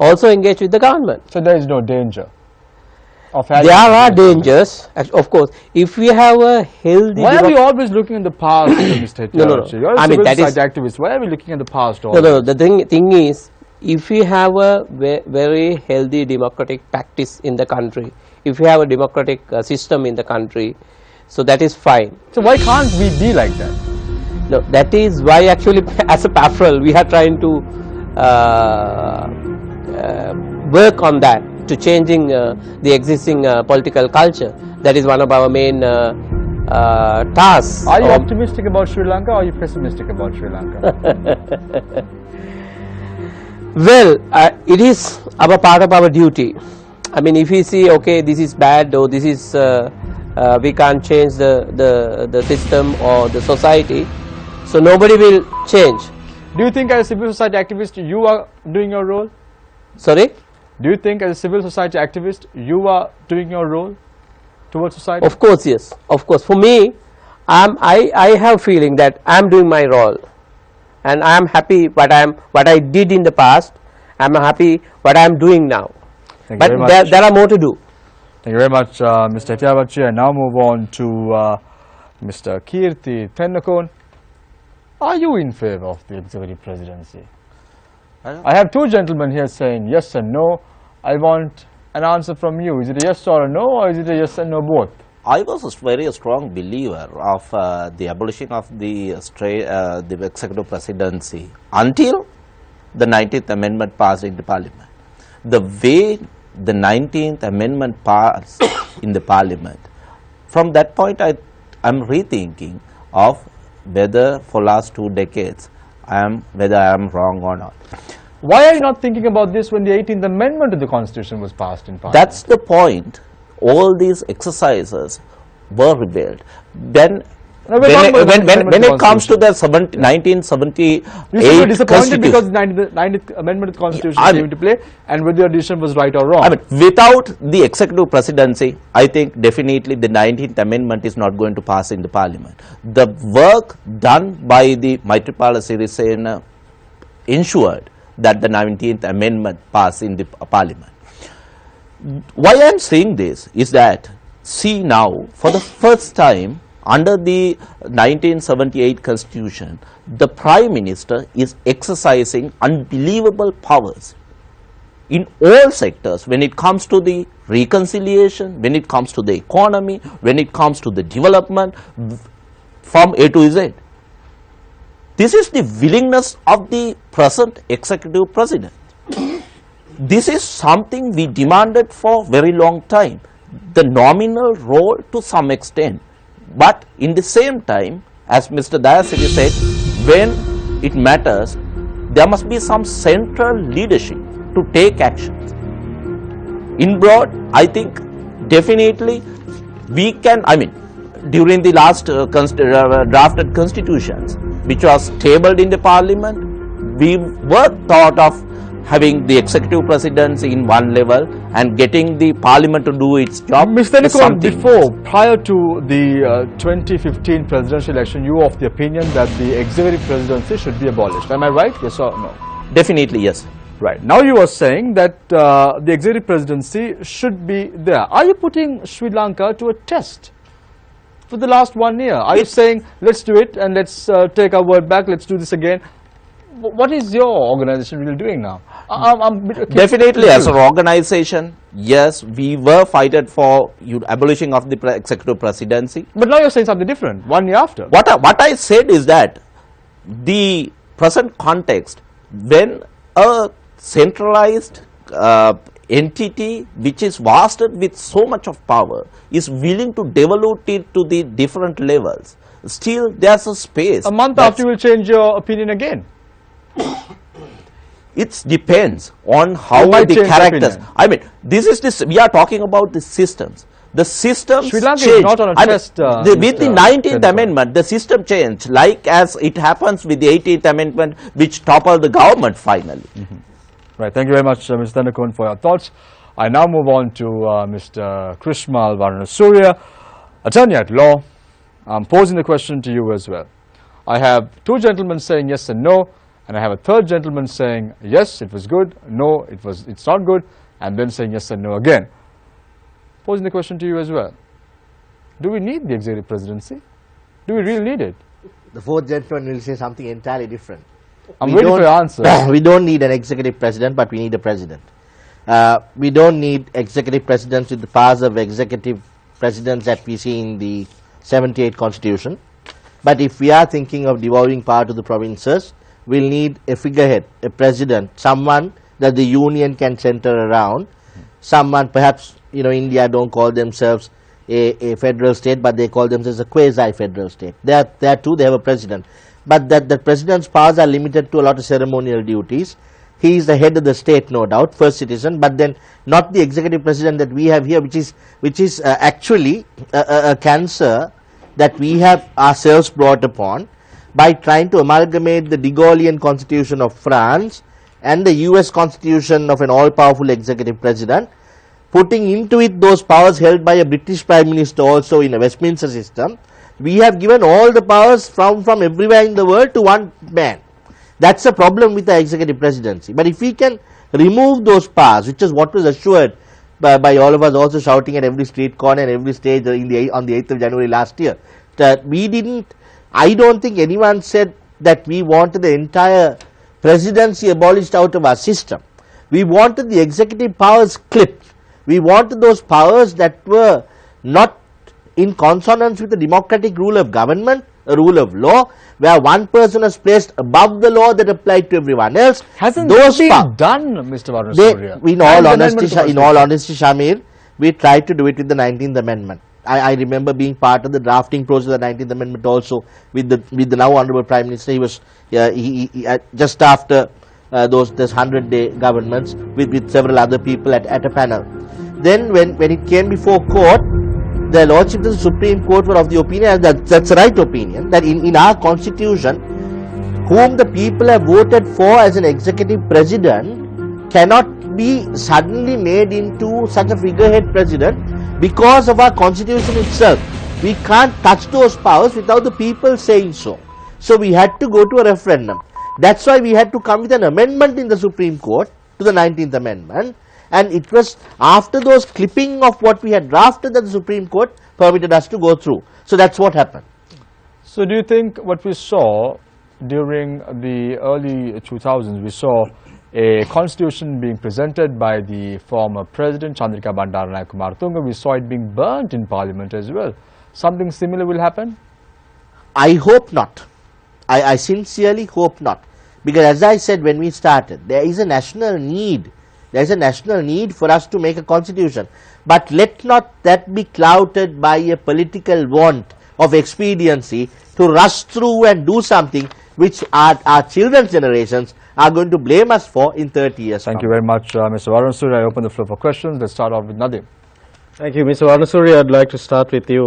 also engaged with the government. So there is no danger. There are dangers, of course. If we have a healthy. Why are we always looking in the past, Mr. Hettiarachchi? No. You're a civil society activist. Why are we looking at the past? No. The thing is, if we have a very healthy democratic practice in the country, if we have a democratic system in the country, so that is fine. So why can't we be like that? No, that is why actually as a PAFRL we are trying to work on that, to changing the existing political culture. That is one of our main tasks. Are you optimistic about Sri Lanka, or are you pessimistic about Sri Lanka? Well, it is our part of our duty. I mean, if we see, okay, this is bad, or this is we can't change the system or the society, so nobody will change. Do you think as a civil society activist you are doing your role? Sorry? Do you think as a civil society activist you are doing your role towards society? Of course, yes. Of course. For me, I have feeling that I am doing my role, and I am happy what I did in the past. I am happy what I am doing now. But there are more to do. Thank you very much, Mr. Hettiarachchi. I now move on to Mr. Kirti Tennakon, are you in favor of the executive presidency? I have two gentlemen here saying yes and no. I want an answer from you. Is it a yes or a no, or is it a yes and no both? I was a very strong believer of the abolition of the executive presidency until the 19th Amendment passed in the Parliament. The way the 19th Amendment passed in the Parliament, from that point I am rethinking of whether for last 2 decades whether I am wrong or not. Why are you not thinking about this when the 18th Amendment to the Constitution was passed in Parliament? That's the point. All these exercises were revealed. Then No, when it comes to the 1978 you should be disappointed Constitution, because the 90th Amendment to the Constitution came into play, and whether your decision was right or wrong. I mean, without the executive presidency, I think definitely the 19th Amendment is not going to pass in the Parliament. The work done by the Maitripala Sirisena ensured that the 19th Amendment passed in the Parliament. Why I am saying this is that, see now, for the first time under the 1978 Constitution, the Prime Minister is exercising unbelievable powers in all sectors when it comes to the reconciliation, when it comes to the economy, when it comes to the development from A to Z. This is the willingness of the present executive president. This is something we demanded for very long time, the nominal role to some extent. But in the same time, as Mr. Dayasiri said, when it matters, there must be some central leadership to take actions. In broad, I think definitely we can, I mean, during the last drafted constitutions, which was tabled in the Parliament, we were thought of having the executive presidency in one level and getting the Parliament to do its job. Mr. Nikon, prior to the 2015 presidential election, you were of the opinion that the executive presidency should be abolished. Am I right? Yes or no? Definitely yes. Right. Now you are saying that the executive presidency should be there. Are you putting Sri Lanka to a test for the last 1 year? Are you saying, let's do it and let's take our word back, let's do this again? What is your organization really doing now? Definitely as an organization, yes, we were fighting for abolition of the executive presidency. But now you're saying something different, 1 year after. What I said is that the present context, when a centralized entity which is vested with so much of power is willing to develop it to the different levels, still there's a space. A month after you will change your opinion again. It depends on how the characters. I mean, this is this. We are talking about the systems. The systems Sri Lanka change. is not on a test. With the 19th Amendment, the system changed, like as it happens with the 18th Amendment, which toppled the government finally. Right. Thank you very much, Mr. Tennakon, for your thoughts. I now move on to Mr. Krishmal Varanasuriya, attorney at law. I'm posing the question to you as well. I have two gentlemen saying yes and no, and I have a third gentleman saying yes, it was good, no, it's not good, and then saying yes and no again. Posing the question to you as well. Do we need the executive presidency? Do we really need it? The fourth gentleman will say something entirely different. I'm waiting for your answer. We don't need an executive president, but we need a president. We don't need executive presidents with the powers of executive presidents that we see in the 78 Constitution. But if we are thinking of devolving power to the provinces, we'll need a figurehead, a president, someone that the union can center around, someone perhaps, you know, India don't call themselves a federal state, but they call themselves a quasi-federal state. There too they have a president. But the president's powers are limited to a lot of ceremonial duties. He is the head of the state, no doubt, first citizen, but then not the executive president that we have here, which is actually a cancer that we have ourselves brought upon by trying to amalgamate the de Gaullean constitution of France and the US constitution of an all-powerful executive president, putting into it those powers held by a British Prime Minister also in a Westminster system. We have given all the powers from everywhere in the world to one man. That's a problem with the executive presidency. But if we can remove those powers, which is what was assured by all of us also shouting at every street corner and every stage on the 8th of January last year, we didn't, I don't think anyone said that we wanted the entire presidency abolished out of our system. We wanted the executive powers clipped. We wanted those powers that were not in consonance with the democratic rule of government, a rule of law, where one person was placed above the law that applied to everyone else. Hasn't those that been done, Mr. Varun Surya? in all honesty, Shamir, we tried to do it with the 19th Amendment. I remember being part of the drafting process of the 19th Amendment also with the now Honourable Prime Minister. He was just after those 100-day governments with several other people at a panel. Then when it came before court, the Lordship of the Supreme Court were of the opinion, and that's the right opinion, that in our constitution, whom the people have voted for as an executive president cannot be suddenly made into such a figurehead president because of our constitution itself. We can't touch those powers without the people saying so. So we had to go to a referendum. That's why we had to come with an amendment in the Supreme Court to the 19th Amendment, and it was after those clipping of what we had drafted that the Supreme Court permitted us to go through. So that's what happened. So do you think what we saw during the early 2000s, we saw a constitution being presented by the former president Chandrika Bandaranaike Kumaratunga, we saw it being burnt in parliament as well. Something similar will happen? I hope not. I sincerely hope not. Because as I said when we started, there is a national need. There is a national need for us to make a constitution. But let not that be clouded by a political want of expediency to rush through and do something which our children's generations are going to blame us for in 30 years. Thank you very much, Mr. Varun Surya. I open the floor for questions. Let's start off with Nadim. Thank you, Mr. Varun Surya. I'd like to start with you.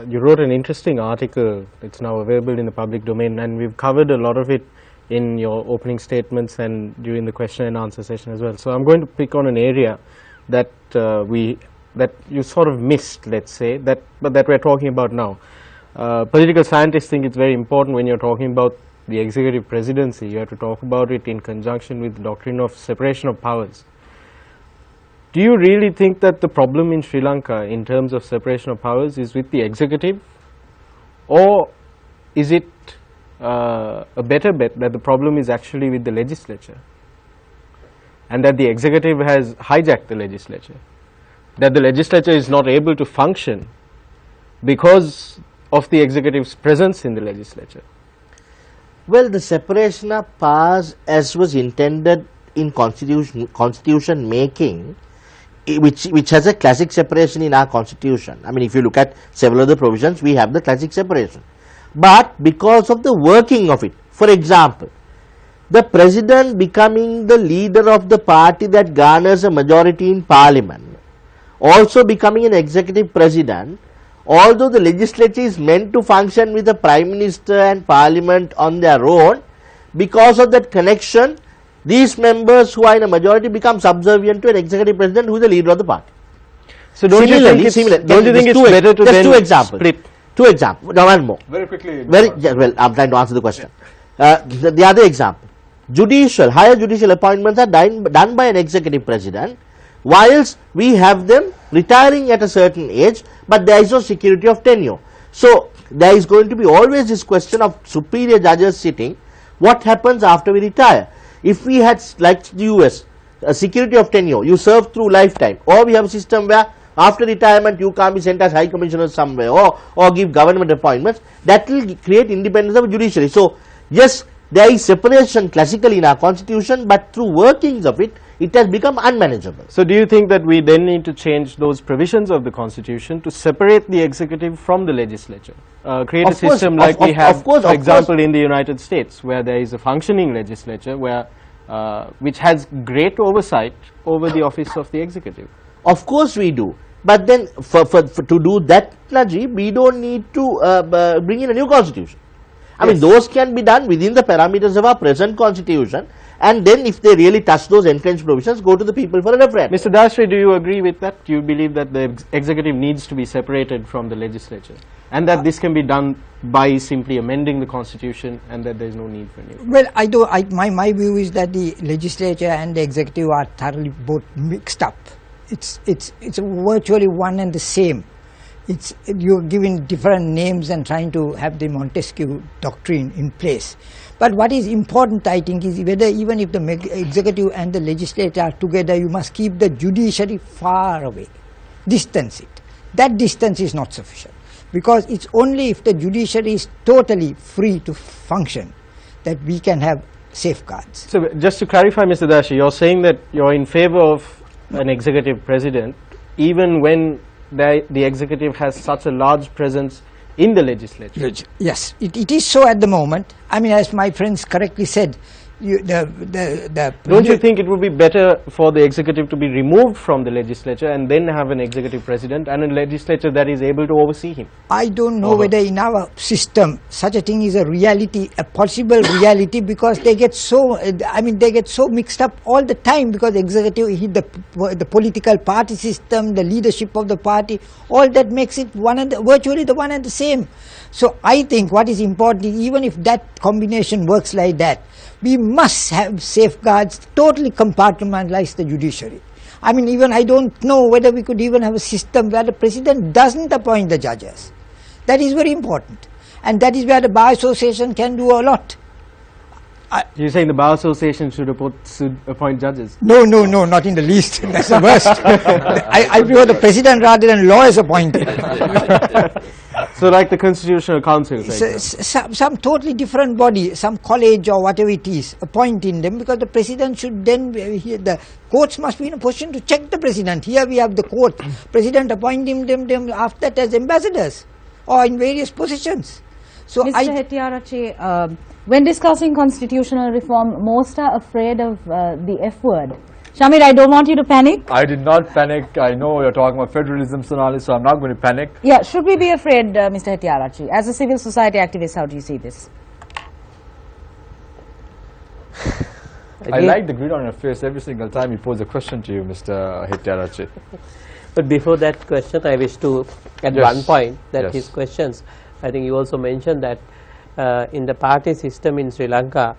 You wrote an interesting article. It's now available in the public domain, and we've covered a lot of it in your opening statements and during the question and answer session as well. So I'm going to pick on an area that you sort of missed, let's say, but that we're talking about now. Political scientists think it's very important when you're talking about the executive presidency. You have to talk about it in conjunction with the doctrine of separation of powers. Do you really think that the problem in Sri Lanka in terms of separation of powers is with the executive, or is it a better bet that the problem is actually with the legislature and that the executive has hijacked the legislature, that the legislature is not able to function because of the executive's presence in the legislature? Well, the separation of powers as was intended in constitution making, which has a classic separation in our constitution. I mean, if you look at several of the provisions, we have the classic separation. But because of the working of it, for example, the president becoming the leader of the party that garners a majority in parliament, also becoming an executive president, although the legislature is meant to function with the prime minister and parliament on their own, because of that connection, these members who are in a majority become subservient to an executive president who is the leader of the party. So don't you think it's better to then split? Two examples. Now one more. Very quickly. Well, I'm trying to answer the question. The other example. Higher judicial appointments are done by an executive president, whilst we have them retiring at a certain age, but there is no security of tenure. So there is going to be always this question of superior judges sitting. What happens after we retire? If we had, like the US, a security of tenure, you serve through lifetime, or we have a system where after retirement you can't be sent as high commissioner somewhere, or give government appointments, that will create independence of judiciary. So yes, there is separation classically in our constitution, but through workings of it, it has become unmanageable. So do you think that we then need to change those provisions of the constitution to separate the executive from the legislature? Create a system like we have, for example, in the United States, where there is a functioning legislature where which has great oversight over the office of the executive. Of course we do. But then to do that, Najib, we don't need to bring in a new constitution. I mean, those can be done within the parameters of our present constitution, and then if they really touch those entrenched provisions, go to the people for a referendum. Mr. Dasri, do you agree with that? Do you believe that the executive needs to be separated from the legislature, and that this can be done by simply amending the constitution, and that there is no need for new? Well, my view is that the legislature and the executive are thoroughly both mixed up. It's virtually one and the same. It's, you're giving different names and trying to have the Montesquieu doctrine in place. But what is important, I think, is whether even if the executive and the legislature are together, you must keep the judiciary far away, distance it. That distance is not sufficient, because it's only if the judiciary is totally free to function that we can have safeguards. So just to clarify, Mr. Dashi, you're saying that you're in favor of an executive president even when the executive has such a large presence in the legislature? Yes, it is so at the moment. I mean, as my friends correctly said, don't you think it would be better for the executive to be removed from the legislature and then have an executive president and a legislature that is able to oversee him? I don't know whether in our system such a thing is a reality, a possible reality, because they get so, I mean, they get so mixed up all the time, because executive, the political party system, the leadership of the party, all that makes it virtually the one and the same. So I think what is important is, even if that combination works like that, we must have safeguards, totally compartmentalize the judiciary. I mean, even I don't know whether we could even have a system where the president doesn't appoint the judges. That is very important. And that is where the Bar Association can do a lot. You're saying the Bar Association should appoint judges? No, not in the least. That's the worst. I prefer the president rather than lawyers appointed. So like the Constitutional Council? Some totally different body, some college or whatever it is, appointing them, because the president should then, the courts must be in a position to check the president. Here we have the court, president appointing them after that as ambassadors or in various positions. So Mr. Hettiarachchi, when discussing constitutional reform, most are afraid of the F word. Shamir, I don't want you to panic. I did not panic. I know you're talking about federalism, Sonali, so I'm not going to panic. Yeah, should we be afraid, Mr. Hettiarachchi? As a civil society activist, how do you see this? I like the grin on your face every single time you pose a question to you, Mr. Hettiarachchi. But before that question, I wish to add one point, that his questions, I think you also mentioned that in the party system in Sri Lanka,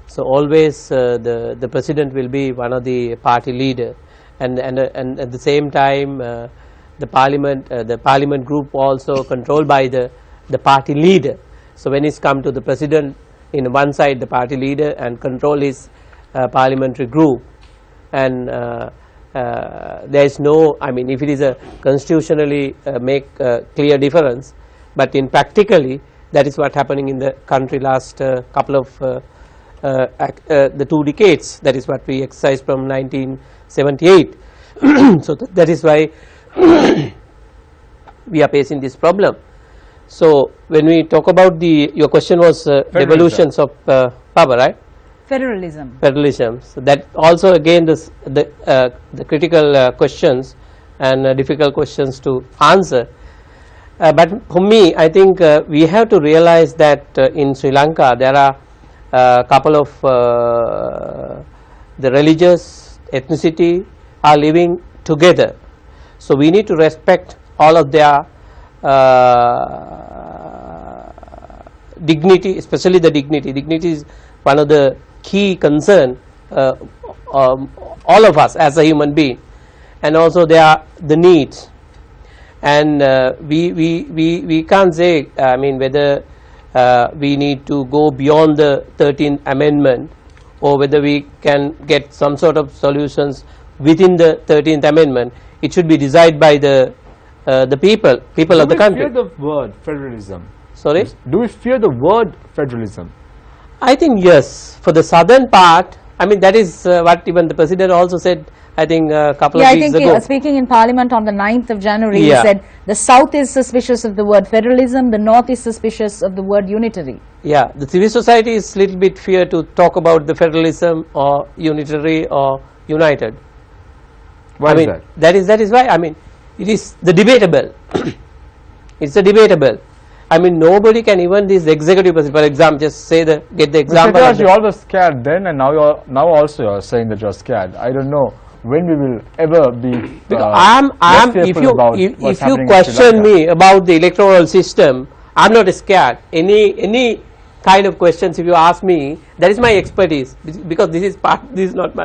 so always the president will be one of the party leader, and at the same time the parliament group also controlled by the party leader. So when it's come to the president, in one side the party leader and control his parliamentary group, and there is no, I mean, if it is a constitutionally make clear difference, but in practically that is what happening in the country last couple of the 2 decades. That is what we exercised from 1978. So that is why we are facing this problem. So when we talk about your question was devolutions of power, right? Federalism. Federalism. So that also again the critical questions and difficult questions to answer. But for me, I think we have to realize that in Sri Lanka there are a couple of the religious ethnicity are living together. So we need to respect all of their dignity, especially the dignity. Dignity is one of the key concern all of us as a human being, and also there are the needs. And we can't say, I mean, whether we need to go beyond the 13th amendment, or whether we can get some sort of solutions within the 13th amendment. It should be decided by the people of the country. Do we fear the word federalism? Sorry? Do we fear the word federalism? I think yes. For the southern part, I mean, that is what even the president also said, I think a couple of weeks ago. Speaking in Parliament on the 9th of January, he said the South is suspicious of the word federalism, the North is suspicious of the word unitary. Yeah, the civil society is little bit fear to talk about the federalism or unitary or united. Why is that? That is why, I mean, it is the debatable. It's a debatable. I mean, nobody can, even this executive president, for example, just say get the example. Mr. You always scared then, and now also you're saying that you're scared. I don't know when we will ever be. If you question me about the electoral system, I'm not scared. Any kind of questions, if you ask me, that is my expertise, because this is not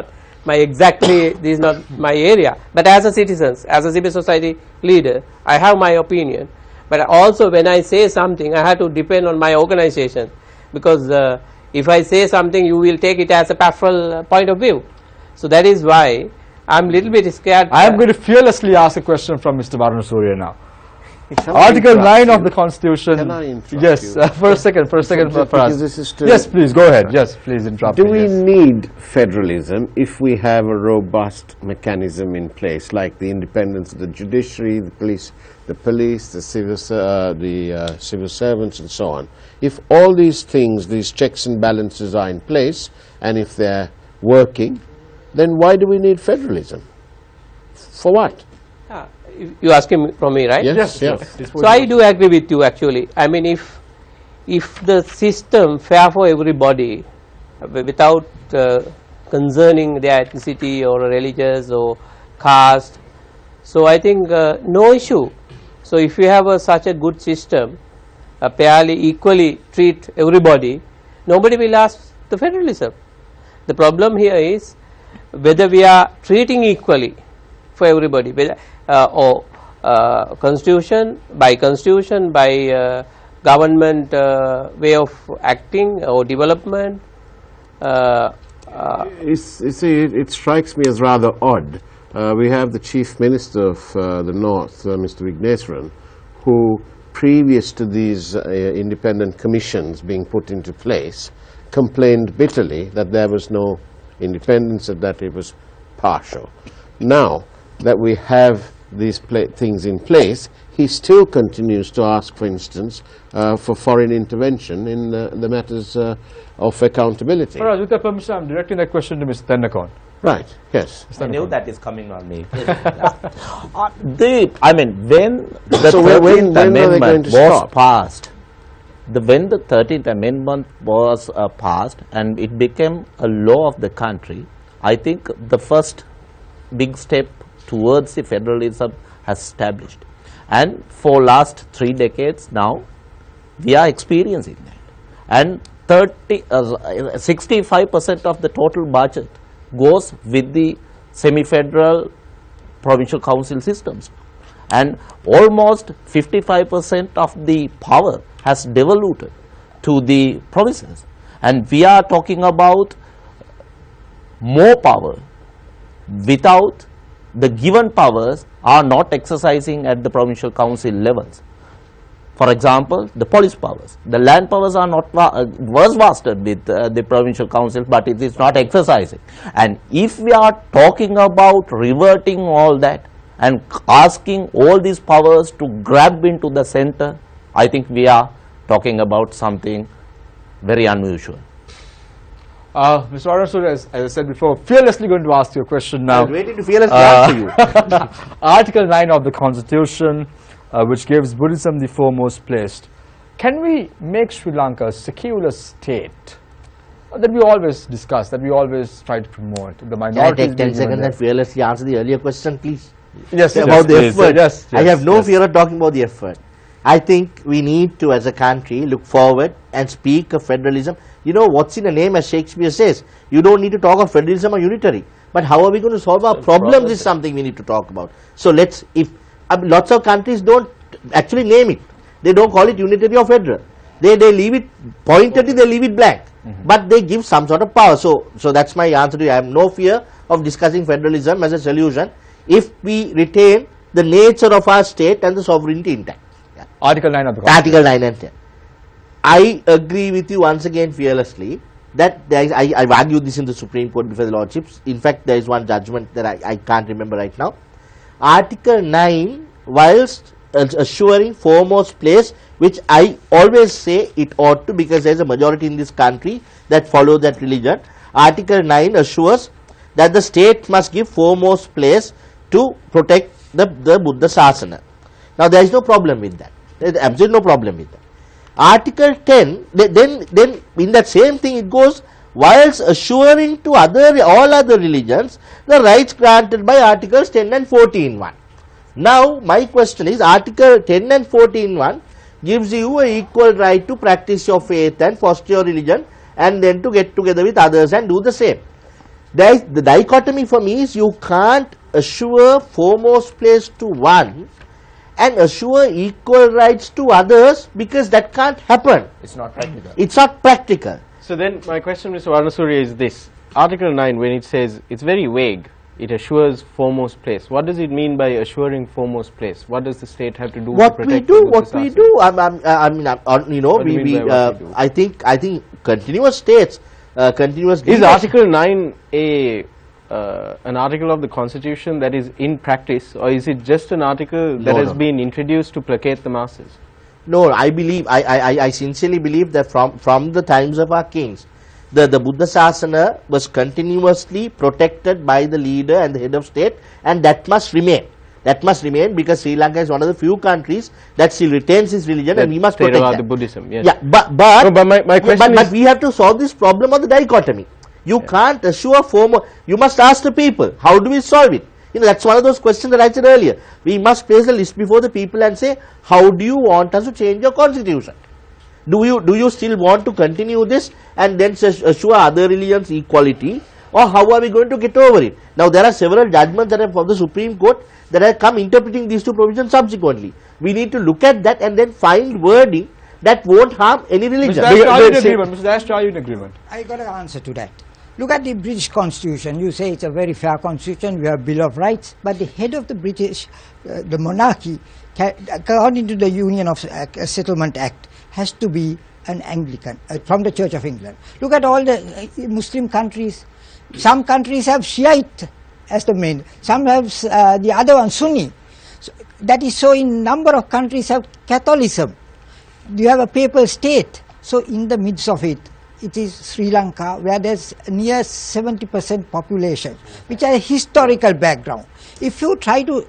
my exactly this is not my area, but as a citizen, as a civil society leader, I have my opinion. But also when I say something, I have to depend on my organization, because if I say something, you will take it as a pastoral point of view. So that is why I am little bit scared. I am going to fearlessly ask a question from Mr. Varun Surya now. Shall I Article interrupt 9 you? of the Constitution. Can I interrupt yes, you? for a second, for us. Because this is still- Yes, please, go ahead. Yes, please interrupt Do me. we yes. need federalism if we have a robust mechanism in place, like the independence of the judiciary, the police, the civil servants, and so on? If all these things, these checks and balances are in place, and if they're working, then why do we need federalism? For what? You asking from me, right? Yes, yes. So I do agree with you actually. I mean, if the system fair for everybody without concerning their ethnicity or religious or caste, so I think no issue. So if you have such a good system, fairly equally treat everybody, nobody will ask the federalism. The problem here is whether we are treating equally for everybody, or constitution by government way of acting or development. You see, it strikes me as rather odd. We have the Chief Minister of the North, Mr. Vigneswaran, who previous to these independent commissions being put into place, complained bitterly that there was no independence and that it was partial. Now that we have these things in place, he still continues to ask, for instance, for foreign intervention in the matters of accountability. Faraj, with your permission, I am directing that question to Ms. Tennakon. Right, yes. I knew that is coming on me. I mean, when the So 13th when are they going Amendment to was stop? passed, when the 13th Amendment was passed and it became a law of the country, I think the first big step towards the federalism has established. And for last 3 decades now, we are experiencing that. And 65% of the total budget goes with the semi-federal provincial council systems, and almost 55% of the power has devoluted to the provinces, and we are talking about more power without the given powers are not exercising at the provincial council levels. For example, the police powers, the land powers are not was vested with the provincial council, but it is not exercising. And if we are talking about reverting all that and asking all these powers to grab into the center, I think we are talking about something very unusual. Mr. Varun Surya, as I said before, fearlessly going to ask you a question now. I was waiting to fearlessly answer you. Article 9 of the Constitution, which gives Buddhism the foremost place. Can we make Sri Lanka a secular state? That we always discuss, that we always try to promote. The Can I minorities take 10 being seconds there. and fearlessly answer the earlier question, please? Yes, About the please. effort. Yes, I have no yes. fear of talking about the effort. I think we need to, as a country, look forward and speak of federalism. You know, what's in a name, as Shakespeare says. You don't need to talk of federalism or unitary. But how are we going to solve our problems is something we need to talk about. So let's, if lots of countries don't actually name it. They don't call it unitary or federal. They leave it pointedly, they leave it blank. But they give some sort of power. So that's my answer to you. I have no fear of discussing federalism as a solution if we retain the nature of our state and the sovereignty intact. Yeah. Article 9 of the Constitution. Article 9 and 10. I agree with you once again fearlessly that I've argued this in the Supreme Court before the Lordships. In fact, there is one judgment that I can't remember right now. Article 9, whilst assuring foremost place, which I always say it ought to, because there is a majority in this country that follow that religion. Article 9 assures that the state must give foremost place to protect the Buddha Sasana. Now there is no problem with that. There is absolutely no problem with that. Article 10, then in that same thing it goes, whilst assuring to all other religions the rights granted by Articles 10 and 14.1. Now my question is, Article 10 and 14.1 gives you an equal right to practice your faith and foster your religion and then to get together with others and do the same. the dichotomy for me is you can't assure foremost place to one and assure equal rights to others, because that can't happen. It's not practical. It's not practical. So then my question, Mr. Varnasuriya, is this. Article 9, when it says, it's very vague, it assures foremost place. What does it mean by assuring foremost place? What does the state have to do to protect what we do, you know, What do you mean by what we do? I think continuous states, continuous. Is Article 9 an article of the Constitution that is in practice, or is it just an article that has been introduced to placate the masses? No, I believe, I sincerely believe that from the times of our kings, the Buddha Sasana was continuously protected by the leader and the head of state, and that must remain. That must remain, because Sri Lanka is one of the few countries that still retains its religion, and we must protect that. The Buddhism, yes. Yeah, but my question but we have to solve this problem of the dichotomy. You can't assure foremost. You must ask the people, how do we solve it? You know, that's one of those questions that I said earlier. We must place the list before the people and say, how do you want us to change your constitution? Do you still want to continue this and then assure other religions equality, or how are we going to get over it? Now there are several judgments that are from the Supreme Court that have come interpreting these two provisions subsequently. We need to look at that and then find wording that won't harm any religion. Mr. Dash, are you in agreement? I got an answer to that. Look at the British Constitution. You say it's a very fair constitution, we have Bill of Rights, but the head of the British, the monarchy, according to the Union of Settlement Act, has to be an Anglican, from the Church of England. Look at all the Muslim countries. Some countries have Shiite as the main, some have the other one, Sunni. So that is so in number of countries have Catholicism. You have a papal state. So in the midst of it, it is Sri Lanka, where there's near 70% population, which has a historical background. If you try to,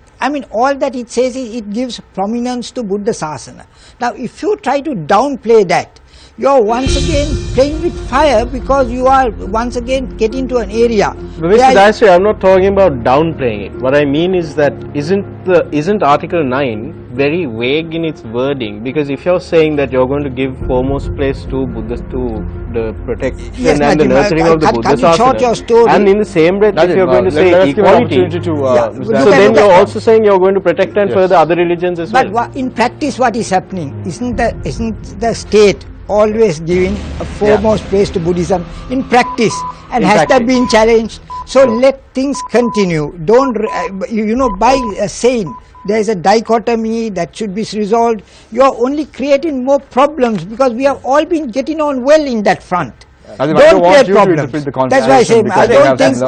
all that it says is it gives prominence to Buddha Sasana. Now, if you try to downplay that, you are once again playing with fire, because you are once again getting to an area. But Mr. Dayasri, I'm not talking about downplaying it. What I mean is that isn't Article 9 very vague in its wording? Because if you're saying that you're going to give foremost place to Buddha, to the protection and the nurturing of the Buddha Sasana, and in the same breath, if you're going to say equality, so then you're also saying you're going to protect and further other religions as well. But in practice, what is happening? Isn't the state always giving a foremost place to Buddhism in practice, and has that been challenged? So let things continue. Don't by saying there is a dichotomy that should be resolved, you are only creating more problems, because we have all been getting on well in that front. Don't create problems. That's why I say I don't think.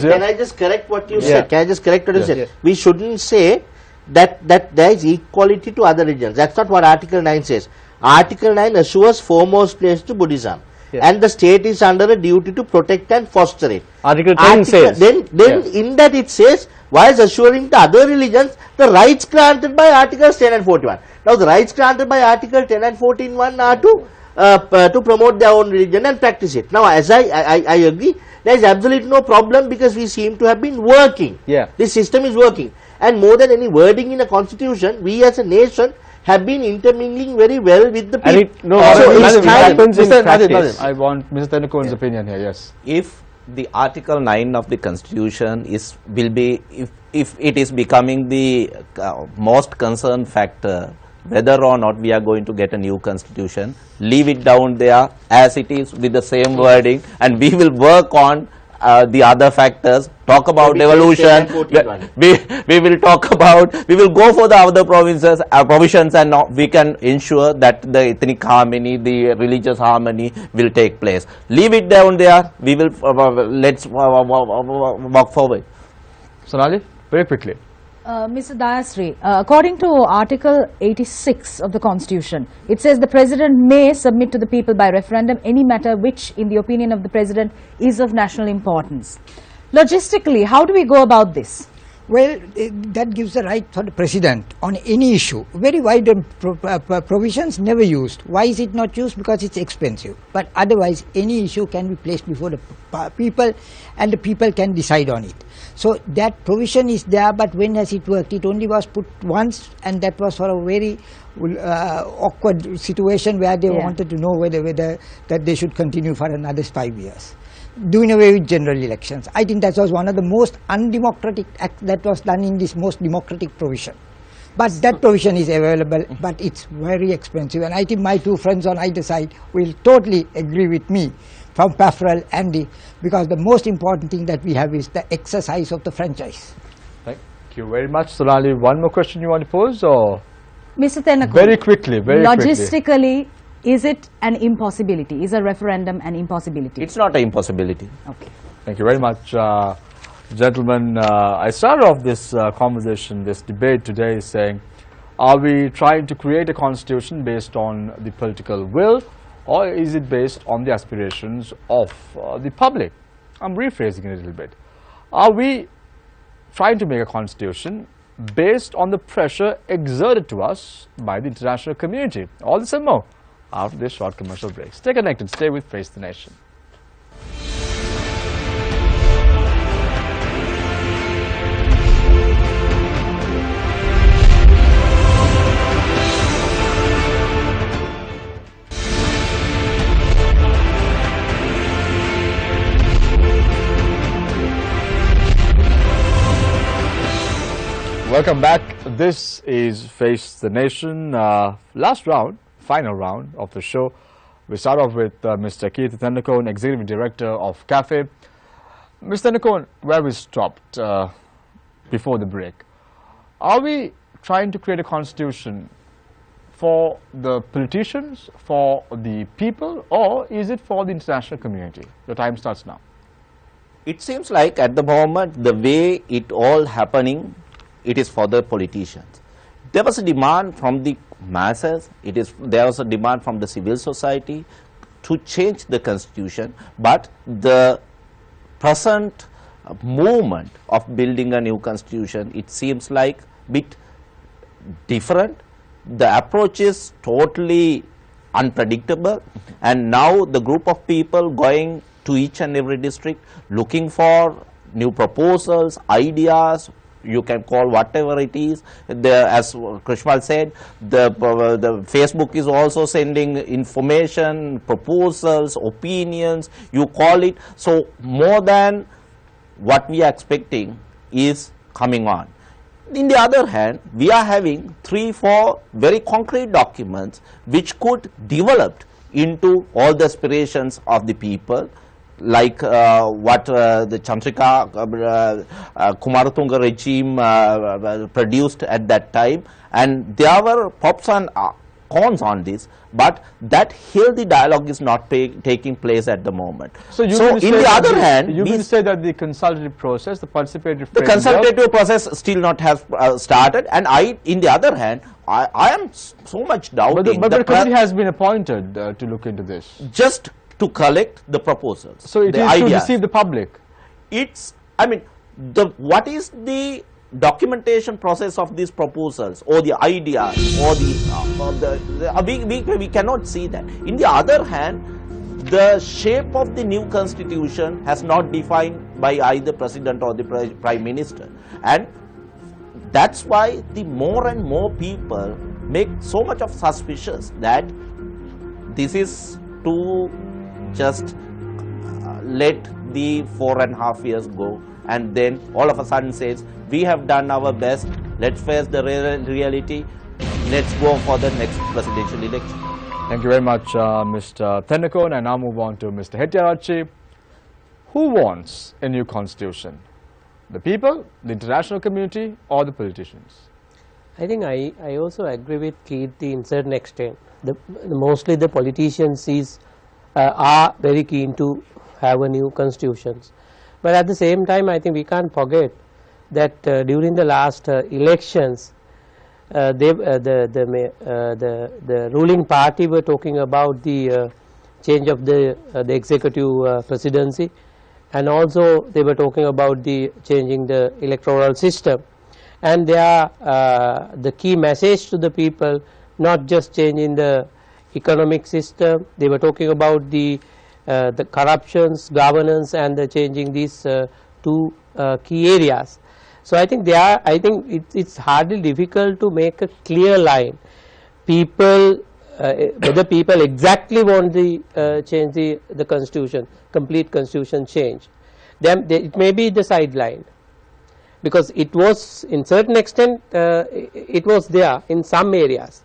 Can I just correct what you said? Can I just correct what you said? We shouldn't say that there is equality to other religions. That's not what Article 9 says. Article 9 assures foremost place to Buddhism, and the state is under a duty to protect and foster it. Article 10 says. Then in that it says, whilst assuring the other religions the rights granted by Articles 10 and 41. Now the rights granted by Article 10 and 14(1) are to promote their own religion and practice it. Now, as I agree, there is absolutely no problem, because we seem to have been working. This system is working, and more than any wording in a constitution, we as a nation have been intermingling very well with the people. I want Mr. Tenuko's opinion here. Yes. If the Article 9 of the Constitution will be, if it is becoming the most concerned factor, whether or not we are going to get a new constitution, leave it down there as it is with the same wording, and we will work on the other factors, talk about evolution, we will go for the other provisions, and we can ensure that the ethnic harmony, the religious harmony will take place. Leave it down there, we will, let's walk forward. Sonali, very quickly. Mr. Dayasri, according to Article 86 of the Constitution, it says the President may submit to the people by referendum any matter which, in the opinion of the President, is of national importance. Logistically, how do we go about this? Well, that gives the right for the President on any issue. Very wide provisions, never used. Why is it not used? Because it's expensive. But otherwise, any issue can be placed before the people, and the people can decide on it. So that provision is there, but when has it worked? It only was put once, and that was for a very awkward situation where they wanted to know whether that they should continue for another 5 years. doing away with general elections. I think that was one of the most undemocratic acts that was done in this most democratic provision. But that provision is available, but it's very expensive. And I think my two friends on either side will totally agree with me, from Pafferel and because the most important thing that we have is the exercise of the franchise. Thank you very much. Sonali, one more question you want to pose, or? Mr. Tennakoon, Very quickly, logistically, is it an impossibility? Is a referendum an impossibility? It's not an impossibility. Okay. Thank you very much, gentlemen. I started off this conversation, this debate today saying, are we trying to create a constitution based on the political will, or is it based on the aspirations of the public? I'm rephrasing it a little bit. Are we trying to make a constitution based on the pressure exerted to us by the international community? All this and more after this short commercial break. Stay connected, stay with Face the Nation. Welcome back. This is Face the Nation. Last round, final round of the show. We start off with Mr. Keith Tennakoon, Executive Director of CAFE. Mr. Tennakoon, where we stopped before the break. Are we trying to create a constitution for the politicians, for the people, or is it for the international community? The time starts now. It seems like at the moment, the way it all happening, it is for the politicians. There was a demand from the masses, there was a demand from the civil society to change the constitution, but the present movement of building a new constitution, it seems like a bit different. The approach is totally unpredictable, and now the group of people going to each and every district looking for new proposals, ideas, you can call whatever it is. As Krishmal said, the Facebook is also sending information, proposals, opinions, you call it. So more than what we are expecting is coming on. In the other hand, we are having 3-4 very concrete documents which could develop into all the aspirations of the people, like what the Chandrika Kumaratunga regime produced at that time, and there were props and cons on this, but that healthy dialogue is not taking place at the moment. So, in the other hand, you will say that the consultative process, the participatory framework, the consultative process still not has started, and in the other hand, I am so much doubting. But the committee has been appointed to look into this. Just to collect the proposals. So it is to deceive the public. It's, I mean, what is the documentation process of these proposals or the ideas or we cannot see that. In the other hand, the shape of the new constitution has not defined by either president or the prime minister, and that's why the more and more people make so much of suspicious that this is to just let the 4.5 years go, and then all of a sudden says, we have done our best, let's face the reality, let's go for the next presidential election. Thank you very much, Mr. Tennakoon. I now move on to Mr. Hettiarachchi. Who wants a new constitution? The people, the international community, or the politicians? I think I also agree with Keith in certain extent. Mostly the politicians are very keen to have a new constitutions, but at the same time I think we can't forget that during the last elections the ruling party were talking about the change of the executive presidency, and also they were talking about the changing the electoral system, and they are the key message to the people, not just changing the economic system. They were talking about the corruptions, governance, and the changing these two key areas. So I think it's hardly difficult to make a clear line. People whether people exactly want the change the constitution, complete constitution change, then it may be the sideline, because it was in certain extent it was there in some areas,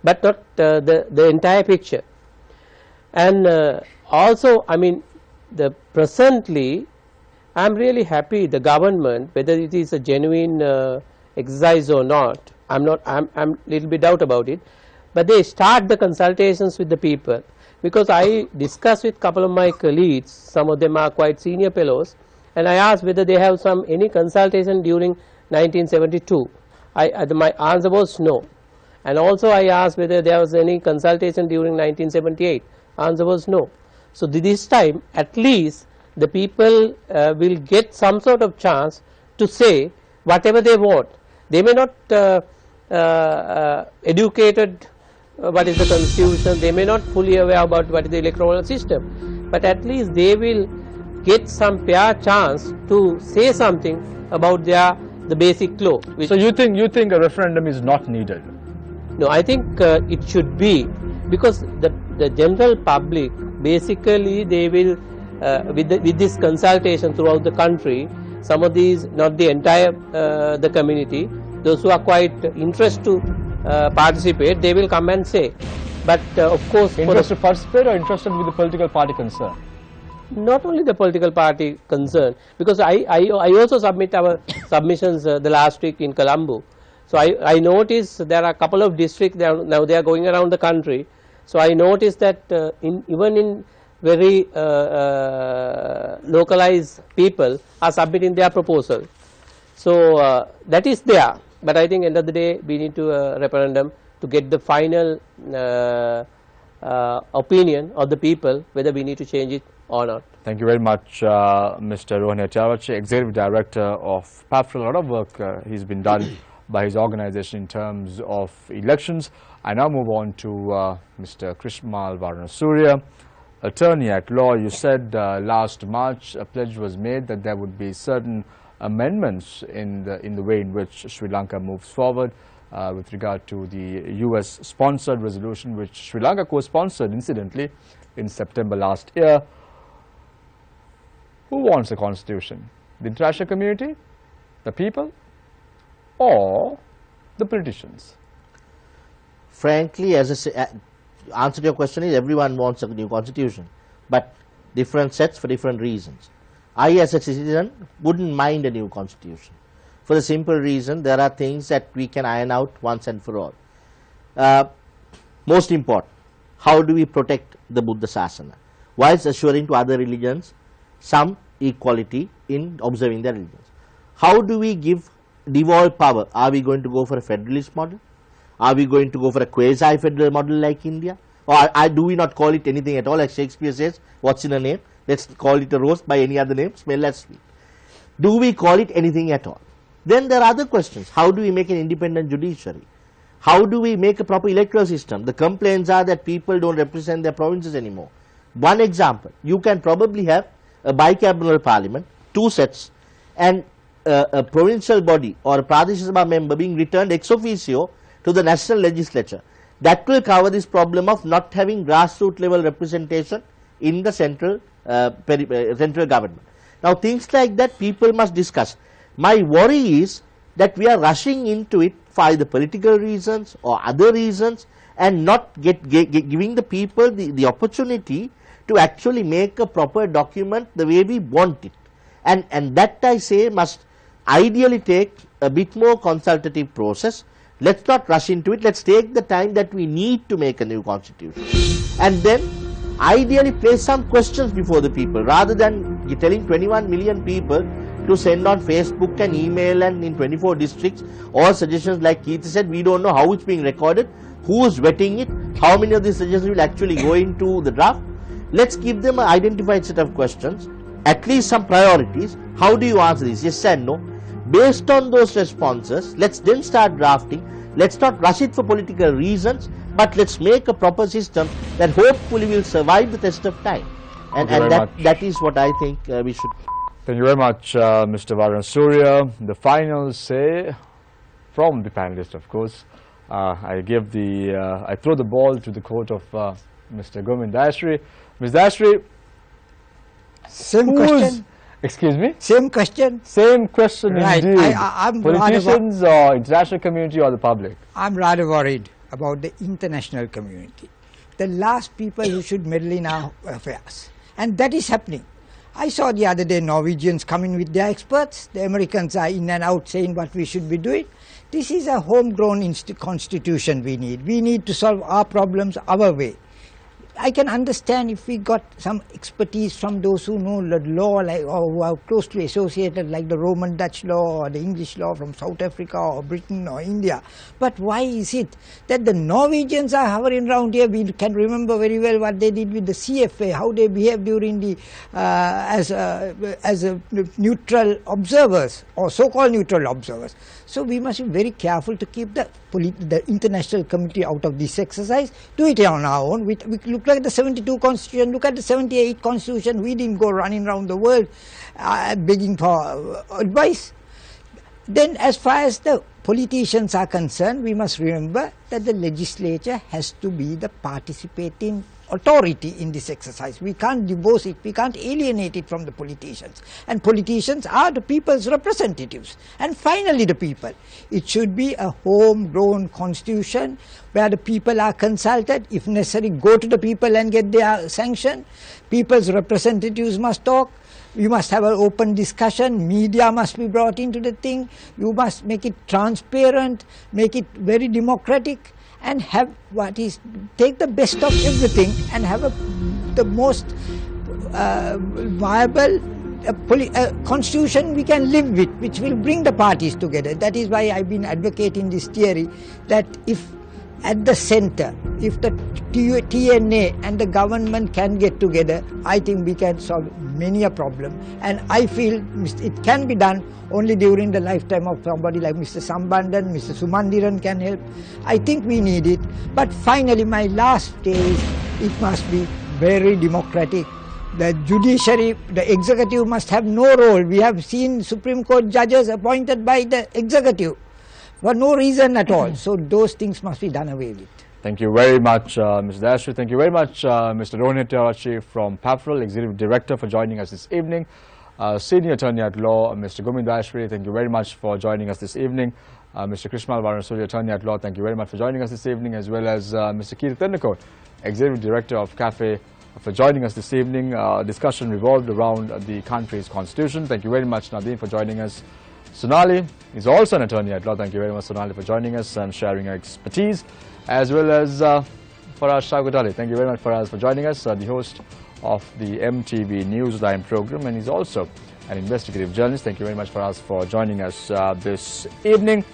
but not the entire picture. And also, I mean, the presently I am really happy the government, whether it is a genuine exercise or not, I'm little bit doubt about it, but they start the consultations with the people, because I discussed with couple of my colleagues, some of them are quite senior fellows, and I asked whether they have any consultation during 1972. My answer was no. And also I asked whether there was any consultation during 1978. Answer was no. So this time at least the people will get some sort of chance to say whatever they want. They may not educated what is the constitution, they may not fully aware about what is the electoral system, but at least they will get some fair chance to say something about the basic law. So you think a referendum is not needed? No, I think it should be, because the general public basically they will with this consultation throughout the country, some of these, not the entire the community, those who are quite interested to participate, they will come and say. But of course, interested to participate or interested with the political party concern? Not only the political party concern, because I also submit our submissions the last week in Colombo. So I noticed there are a couple of districts now they are going around the country. So I noticed that even in very localized people are submitting their proposal. So that is there, but I think end of the day we need to referendum to get the final opinion of the people whether we need to change it or not. Thank you very much, Mr. Rohan Hettiarachchi, Executive Director of PAPFREL. A lot of work he's been done by his organization in terms of elections. I now move on to Mr. Krishmal Varanasuriya, attorney at law. You said last March a pledge was made that there would be certain amendments in the way in which Sri Lanka moves forward with regard to the US sponsored resolution, which Sri Lanka co-sponsored incidentally in September last year. Who wants a constitution? The international community, the people, or the politicians? Frankly, as I say, answer to your question is everyone wants a new constitution, but different sets for different reasons. I as a citizen wouldn't mind a new constitution for the simple reason there are things that we can iron out once and for all. Most important, how do we protect the Buddha Sasana whilst assuring to other religions some equality in observing their religions? How do we devolve power? Are we going to go for a federalist model? Are we going to go for a quasi-federal model like India? Or do we not call it anything at all, like Shakespeare says, what's in a name? Let's call it a rose by any other name, smell as sweet. Do we call it anything at all? Then there are other questions. How do we make an independent judiciary? How do we make a proper electoral system? The complaints are that people don't represent their provinces anymore. One example, you can probably have a bicameral parliament, 2 sets, and a provincial body or a Pradesh Sabha member being returned ex officio to the national legislature. That will cover this problem of not having grassroots level representation in the central government. Now things like that people must discuss. My worry is that we are rushing into it for either political reasons or other reasons and not giving the people the opportunity to actually make a proper document the way we want it. And that I say must ideally take a bit more consultative process. Let's not rush into it. Let's take the time that we need to make a new constitution, and then ideally place some questions before the people rather than telling 21 million people to send on Facebook and email and in 24 districts all suggestions. Like Keith said, we don't know how it's being recorded, who is vetting it, how many of these suggestions will actually go into the draft. Let's give them an identified set of questions, at least some priorities. How do you answer this? Yes and no. Based on those responses, let's then start drafting. Let's not rush it for political reasons, but let's make a proper system that hopefully will survive the test of time. And that is what I think we should. Thank you very much, Mr. Varanasuriya. The final say from the panelists, of course. I throw the ball to the court of Mr. Gomin Dayasri. Ms. Dayasri, Same question. Excuse me? Same question. Same question Right. indeed. I'm Politicians or international community or the public? I'm rather worried about the international community, the last people who should meddle in our affairs. And that is happening. I saw the other day Norwegians coming with their experts. The Americans are in and out saying what we should be doing. This is a homegrown constitution we need. We need to solve our problems our way. I can understand if we got some expertise from those who know the law, like, or who are closely associated, like the Roman Dutch law or the English law from South Africa or Britain or India. But why is it that the Norwegians are hovering around here? We can remember very well what they did with the CFA, how they behaved during the as a neutral observers or so-called neutral observers. So we must be very careful to keep the international community out of this exercise. Do it on our own. We look like the 72 constitution, look at the 78 constitution. We didn't go running around the world begging for advice. Then as far as the politicians are concerned, we must remember that the legislature has to be the participating authority in this exercise. We can't divorce it, we can't alienate it from the politicians. And politicians are the people's representatives. And finally the people. It should be a homegrown constitution where the people are consulted. If necessary, go to the people and get their sanction. People's representatives must talk. You must have an open discussion. Media must be brought into the thing. You must make it transparent, make it very democratic, and have take the best of everything and have the most viable constitution we can live with, which will bring the parties together. That is why I've been advocating this theory that if at the center, if the TNA and the government can get together, I think we can solve many a problem. And I feel it can be done only during the lifetime of somebody like Mr. Sambandan, Mr. Sumandiran can help. I think we need it. But finally, my last day is it must be very democratic. The judiciary, the executive must have no role. We have seen Supreme Court judges appointed by the executive for no reason at all. So those things must be done away with. Thank you very much, Mr. Dayasri. Thank you very much, Mr. Rohan Hettiarachchi from PAPRL, Executive Director, for joining us this evening. Senior Attorney at Law, Mr. Gomin Dayasri, thank you very much for joining us this evening. Mr. Krishmal Varanasuri, Attorney at Law, thank you very much for joining us this evening, as well as Mr. Keith Tendakot, Executive Director of CAFE, for joining us this evening. Discussion revolved around the country's constitution. Thank you very much, Nadine, for joining us. Sonali is also an attorney at law. Thank you very much, Sonali, for joining us and sharing her expertise, as well as Faraz Shagutali. Thank you very much, Faraz, for joining us, the host of the MTV Newsline program, and he's also an investigative journalist. Thank you very much, Faraz, for joining us this evening.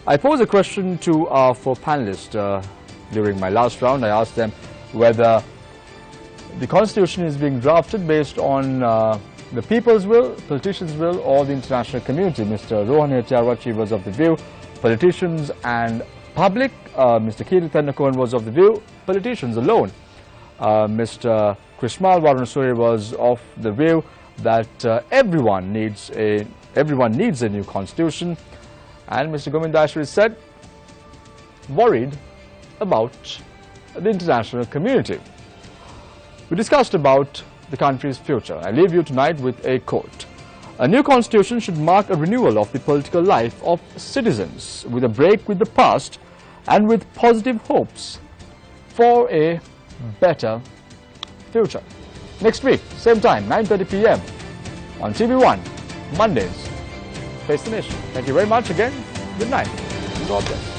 I posed a question to our four panelists during my last round. I asked them whether the constitution is being drafted based on the people's will, politicians' will, or the international community. Mr. Rohan Hettiarachchi was of the view politicians and public. Mr. Keith Tendakot was of the view politicians alone. Mr. Krishmal Varanasuri was of the view that everyone needs a new constitution, and Mr. Gomin Dayasri said worried about the international community. We discussed about the country's future. I leave you tonight with a quote. A new constitution should mark a renewal of the political life of citizens, with a break with the past and with positive hopes for a better future. Next week, same time, 9:30 p.m. on TV1, Mondays. Face the Nation. Thank you very much again. Good night. God bless.